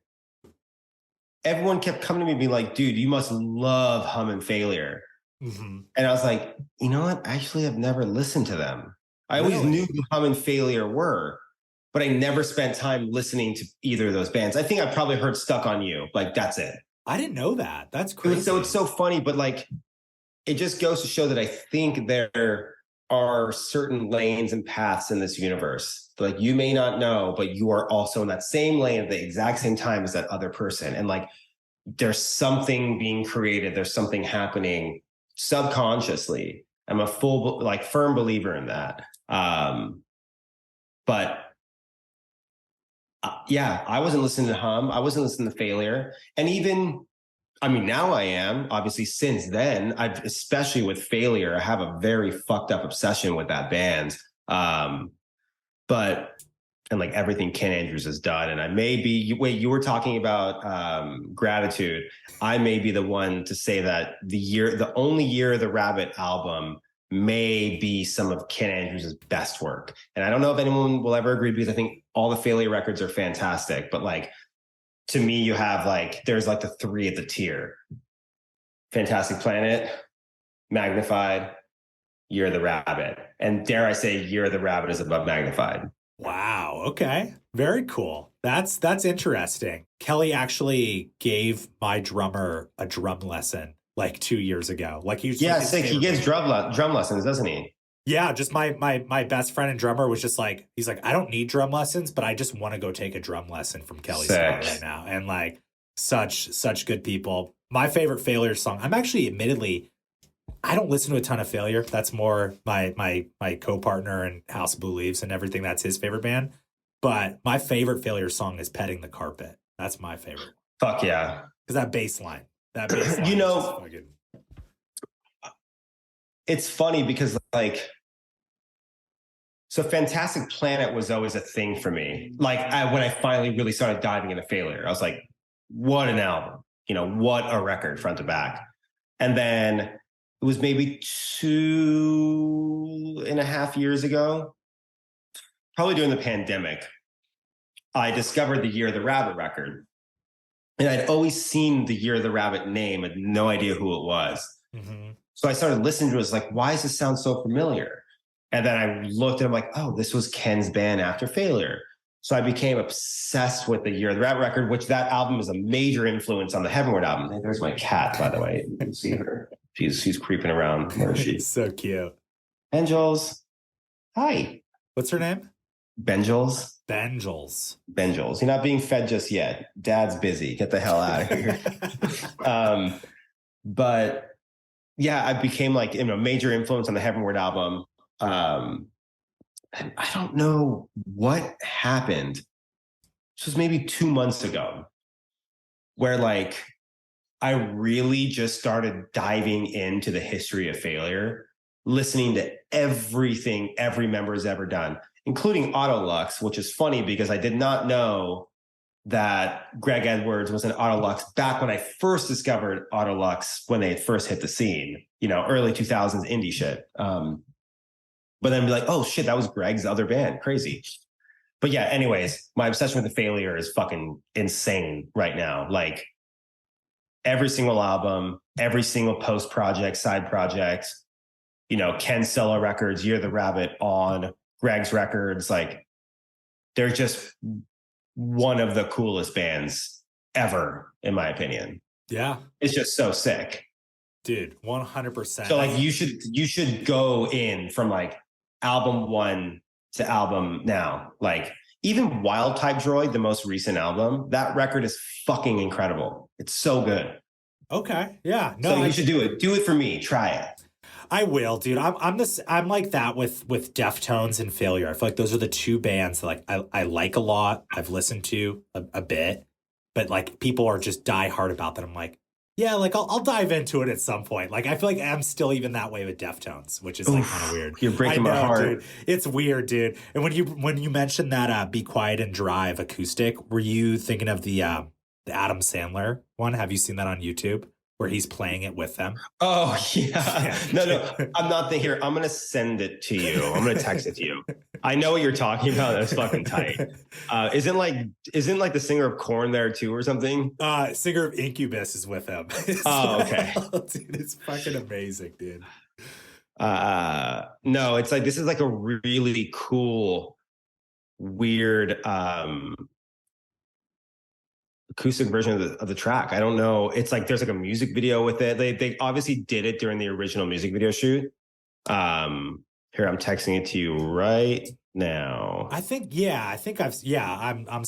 everyone kept coming to me and being like, dude, you must love Hum and Failure. Mm-hmm. And I was like, you know what? Actually, I've never listened to them. I always knew who Hum and Failure were, but I never spent time listening to either of those bands. I think I probably heard Stuck on You. Like, that's it. I didn't know that. That's crazy. So it's so funny, but like, it just goes to show that I think there are certain lanes and paths in this universe. Like, you may not know, but you are also in that same lane at the exact same time as that other person. And like, there's something being created. There's something happening subconsciously. I'm a firm believer in that. But I wasn't listening to Hum. I wasn't listening to Failure. And even, I mean, now I am. Obviously, since then, especially with Failure, I have a very fucked up obsession with that band. And like everything Ken Andrews has done. And I may be, you were talking about Gratitude. I may be the one to say that the only Year of the Rabbit album may be some of Ken Andrews' best work. And I don't know if anyone will ever agree, because I think all the Failure records are fantastic. But like, to me, you have like, there's like the three at the tier: Fantastic Planet, Magnified, Year of the Rabbit. And dare I say, Year of the Rabbit is above Magnified. Wow. Okay. Very cool. That's interesting. Kelly actually gave my drummer a drum lesson like 2 years ago. Like he gives drum lessons, doesn't he? Yeah, just my best friend and drummer was just like, he's like, I don't need drum lessons, but I just want to go take a drum lesson from Kelly Scott right now. And like such good people. My favorite Failure song. I'm actually admittedly, I don't listen to a ton of Failure. That's more my co-partner and House of Blue Leaves and everything. That's his favorite band. But my favorite Failure song is Petting the Carpet. That's my favorite. Fuck yeah. Because that bass line. You know, fucking... It's funny because like, so Fantastic Planet was always a thing for me. Like when I finally really started diving into Failure, I was like, what an album, you know, what a record front to back. And then it was maybe 2.5 years ago, probably during the pandemic, I discovered the Year of the Rabbit record. And I'd always seen the Year of the Rabbit name, had no idea who it was. Mm-hmm. So I started listening to it. I was like, why does this sound so familiar? And then I looked and I'm like, oh, this was Ken's band after Failure. So I became obsessed with the Year of the Rabbit record, which that album is a major influence on the Heavenward album. Hey, there's my cat, by the way. You can see her. She's creeping around. Where is she? So cute. Benjels. Hi. What's her name? Benjels. Benjels. You're not being fed just yet. Dad's busy. Get the hell out of here. But yeah, I became like, you know, major influence on the Heavenward album. And I don't know what happened. This was maybe 2 months ago, where like I really just started diving into the history of Failure, listening to everything every member has ever done, including Autolux, which is funny because I did not know that Greg Edwards was in Autolux back when I first discovered Autolux, when they had first hit the scene, you know, early 2000s indie shit. But then be like, oh shit, that was Greg's other band. Crazy. But yeah, anyways, my obsession with the Failure is fucking insane right now. Like every single album, every single post project, side project, you know, Ken's solo records, Year of the Rabbit, on Greg's records, like they're just one of the coolest bands ever, in my opinion. Yeah. It's just so sick. Dude, 100%. So like you should go in from like album 1 to album now. Like even Wild Type Droid, the most recent album, that record is fucking incredible. It's so good. Okay. Yeah. No, so you should do it. Do it for me. Try it. I will, dude. I'm like that with Deftones and Failure. I feel like those are the two bands that like I like a lot. I've listened to a bit, but like people are just die hard about that. I'm like, yeah, like I'll dive into it at some point. Like I feel like I'm still even that way with Deftones, which is like kind of weird. You're breaking my heart. Dude. It's weird, dude. And when you mentioned that Be Quiet and Drive acoustic, were you thinking of the Adam Sandler one? Have you seen that on YouTube where he's playing it with them? Oh yeah. No, I'm not thinking here. I'm gonna send it to you. I'm gonna text it to you. I know what you're talking about. That's fucking tight. Isn't like the singer of Korn there too or something? Singer of Incubus is with him. Okay. Dude, it's fucking amazing, dude. No, it's like this is like a really cool, weird acoustic version of the track. I don't know. It's like there's like a music video with it. They obviously did it during the original music video shoot. Here, I'm texting it to you right now. I'm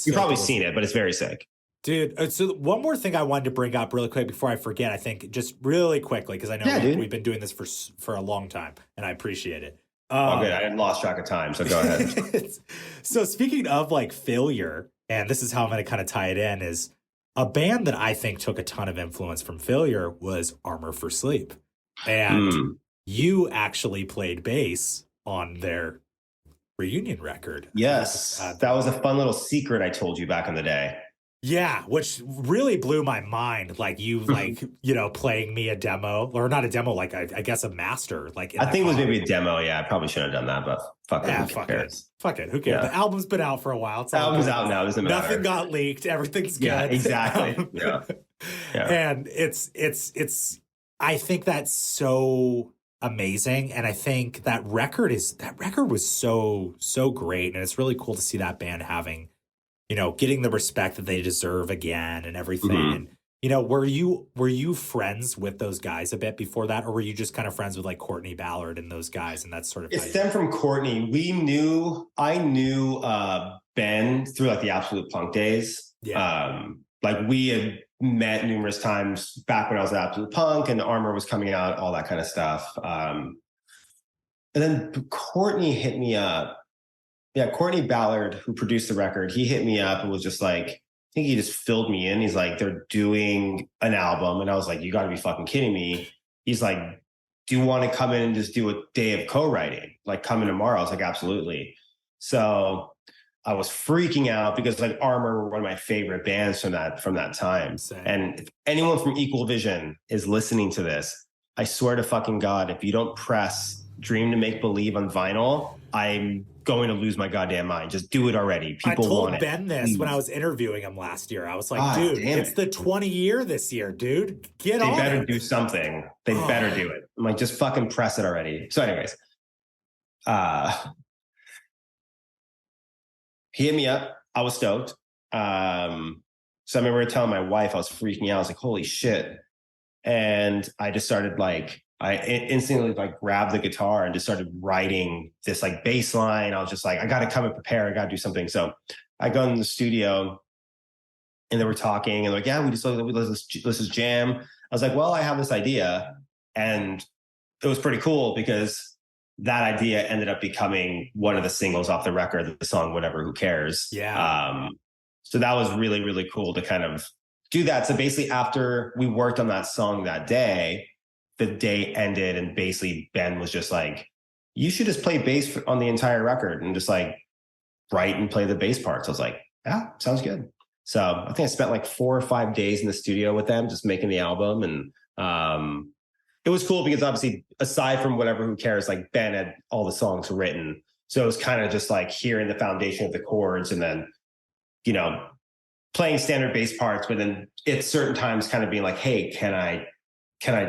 You've probably seen it, but it's very sick. Dude, so one more thing I wanted to bring up really quick before I forget, I think just really quickly, because I know we've been doing this for a long time and I appreciate it. Oh, good. I had lost track of time, so go ahead. So speaking of like Failure, and this is how I'm going to kind of tie it in, is a band that I think took a ton of influence from Failure was Armor for Sleep. And you actually played bass on their reunion record. Yes. That was a fun little secret I told you back in the day. Yeah, which really blew my mind. Like you, like, you know, playing me a demo, or not a demo, like I guess a master. Like I think it was maybe a demo. Yeah, I probably shouldn't have done that, but fuck it. Who cares? Fuck it. Who cares? Yeah. The album's been out for a while. The album's out now. Doesn't matter. Nothing got leaked. Everything's good. Yeah, exactly. Yeah. And it's. I think that's so amazing, and I think that record was so great, and it's really cool to see that band having, you know, getting the respect that they deserve again and everything. And were you friends with those guys a bit before that, or were you just kind of friends with like Courtney Ballard and those guys, and that's sort of it stemmed from Courtney. I knew Ben through like the Absolute Punk days. Yeah. Like we had met numerous times back when I was at Absolute Punk and Armor was coming out, all that kind of stuff. And then Courtney hit me up. Yeah, Courtney Ballard, who produced the record, he hit me up and was just like, I think he just filled me in. He's like, they're doing an album. And I was like, you got to be fucking kidding me. He's like, do you want to come in and just do a day of co-writing? Like, come in tomorrow. I was like, absolutely. So I was freaking out because like Armor were one of my favorite bands from that time. Same. And if anyone from Equal Vision is listening to this, I swear to fucking God, if you don't press Dream to Make Believe on vinyl, I'm going to lose my goddamn mind. Just do it already. People want it. I told Ben this when I was interviewing him last year. I was like, dude, it's the 20 year this year, dude. They better do something. They better do it. I'm like, just fucking press it already. So anyways, he hit me up. I was stoked. So I remember telling my wife, I was freaking out. I was like, holy shit. And I just started like, I instantly like grabbed the guitar and just started writing this like bass line. I was just like, I got to come and prepare. I got to do something. So I go in the studio and they were talking and like, yeah, let's just jam. I was like, well, I have this idea. And it was pretty cool because that idea ended up becoming one of the singles off the record, the song, Whatever, Who Cares? Yeah. So that was really, really cool to kind of do that. So basically after we worked on that song that day, the day ended and basically Ben was just like, you should just play bass on the entire record and just like write and play the bass parts. I was like, yeah, sounds good. So I think I spent like 4 or 5 days in the studio with them, just making the album. And it was cool because obviously aside from Whatever, Who Cares, like Ben had all the songs written. So it was kind of just like hearing the foundation of the chords and then, playing standard bass parts, but then at certain times kind of being like, hey, can I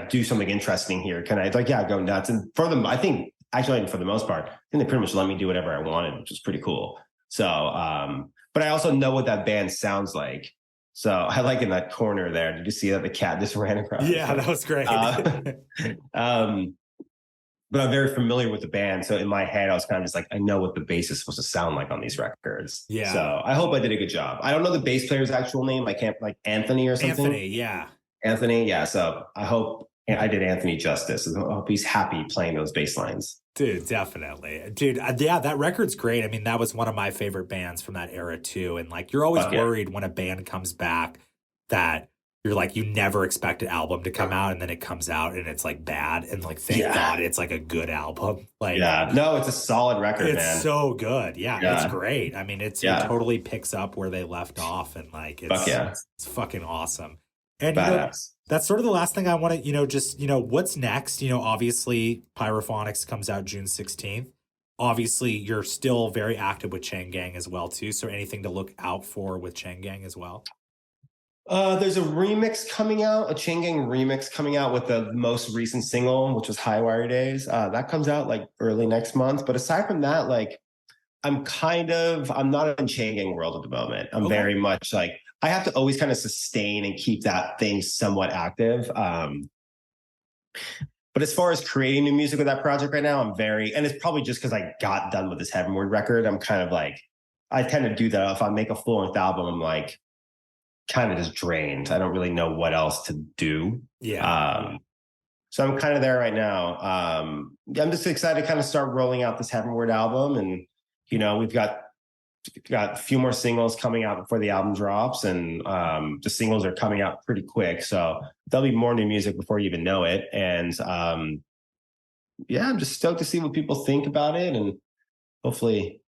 do something interesting here? Can I go nuts? And for them, I think actually for the most part, I think they pretty much let me do whatever I wanted, which was pretty cool. So, but I also know what that band sounds like. So I like in that corner there. Did you see that the cat just ran across? Yeah, that was great. But I'm very familiar with the band. So in my head, I was kind of just like, I know what the bass is supposed to sound like on these records. Yeah. So I hope I did a good job. I don't know the bass player's actual name. I can't like Anthony or something. Anthony, yeah. Anthony, yeah. So I hope I did Anthony justice. I hope he's happy playing those bass lines. Dude, definitely. Dude, yeah, that record's great. I mean, that was one of my favorite bands from that era too. And like, you're always worried when a band comes back that you're like, you never expect an album to come out and then it comes out and it's like bad. And like, thank God it's like a good album. Like, no, it's a solid record, man. It's so good. Yeah, it's great. I mean, it totally picks up where they left off and like, it's fucking awesome. And that's sort of the last thing I want to, what's next? Obviously Pyrophonics comes out June 16th. Obviously you're still very active with Chain Gang as well too. So anything to look out for with Chain Gang as well? There's a remix coming out, a Chain Gang remix coming out with the most recent single, which was High Wire Days. That comes out like early next month. But aside from that, like I'm not in Chain Gang world at the moment. I'm very much like, I have to always kind of sustain and keep that thing somewhat active. But as far as creating new music with that project right now, and it's probably just because I got done with this Heavenward record. I'm kind of like, I tend to do that. If I make a full-length album, I'm like kind of just drained. I don't really know what else to do. Yeah. So I'm kind of there right now. I'm just excited to kind of start rolling out this Heavenward album. And, we've got a few more singles coming out before the album drops, and the singles are coming out pretty quick. So there'll be more new music before you even know it. And I'm just stoked to see what people think about it and hopefully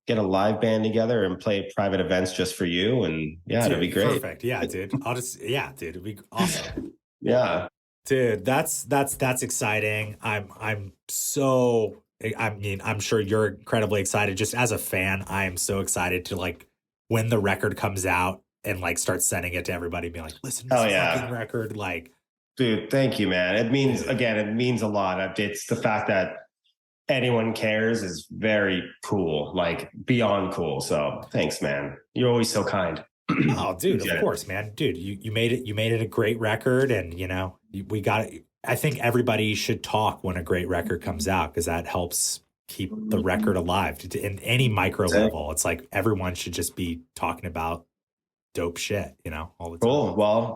get a live band together and play private events just for you. And it'll be great. Perfect. Yeah, dude. Dude, it'd be awesome. Yeah. Dude, that's exciting. I'm sure you're incredibly excited. Just as a fan, I am so excited to like when the record comes out and like start sending it to everybody, being like, listen to this fucking record. Like, dude, thank you, man. It means a lot. It's the fact that anyone cares is very cool, like beyond cool. So thanks, man. You're always so kind. Oh, dude, of course, man. Dude, you made it a great record, and we got it. I think everybody should talk when a great record comes out, because that helps keep the record alive in any micro level. It's like everyone should just be talking about dope shit, all the time. Cool. Well,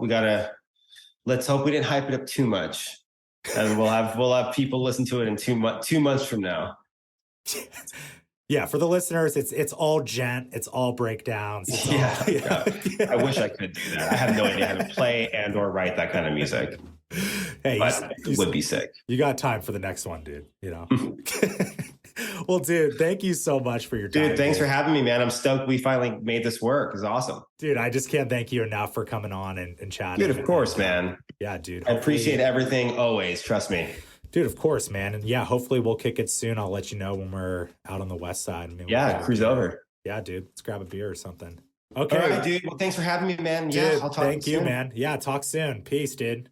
let's hope we didn't hype it up too much, and we'll have people listen to it in 2 months from now. Yeah, for the listeners, it's all gent, it's all breakdowns. I wish I could do that. I have no idea how to play and or write that kind of music. Hey, it would be sick. You got time for the next one, dude. Well, dude, thank you so much for your time. Dude, thanks for having me, man. I'm stoked we finally made this work. It's awesome. Dude, I just can't thank you enough for coming on and chatting. Dude, of course, man. Yeah, dude. I appreciate everything always. Trust me. Dude, of course, man. And yeah, hopefully we'll kick it soon. I'll let you know when we're out on the west side. Cruise over. Yeah, dude. Let's grab a beer or something. Okay. All right, dude. Well, thanks for having me, man. Dude, yeah, I'll talk to you soon. Thank you, man. Yeah, talk soon. Peace, dude.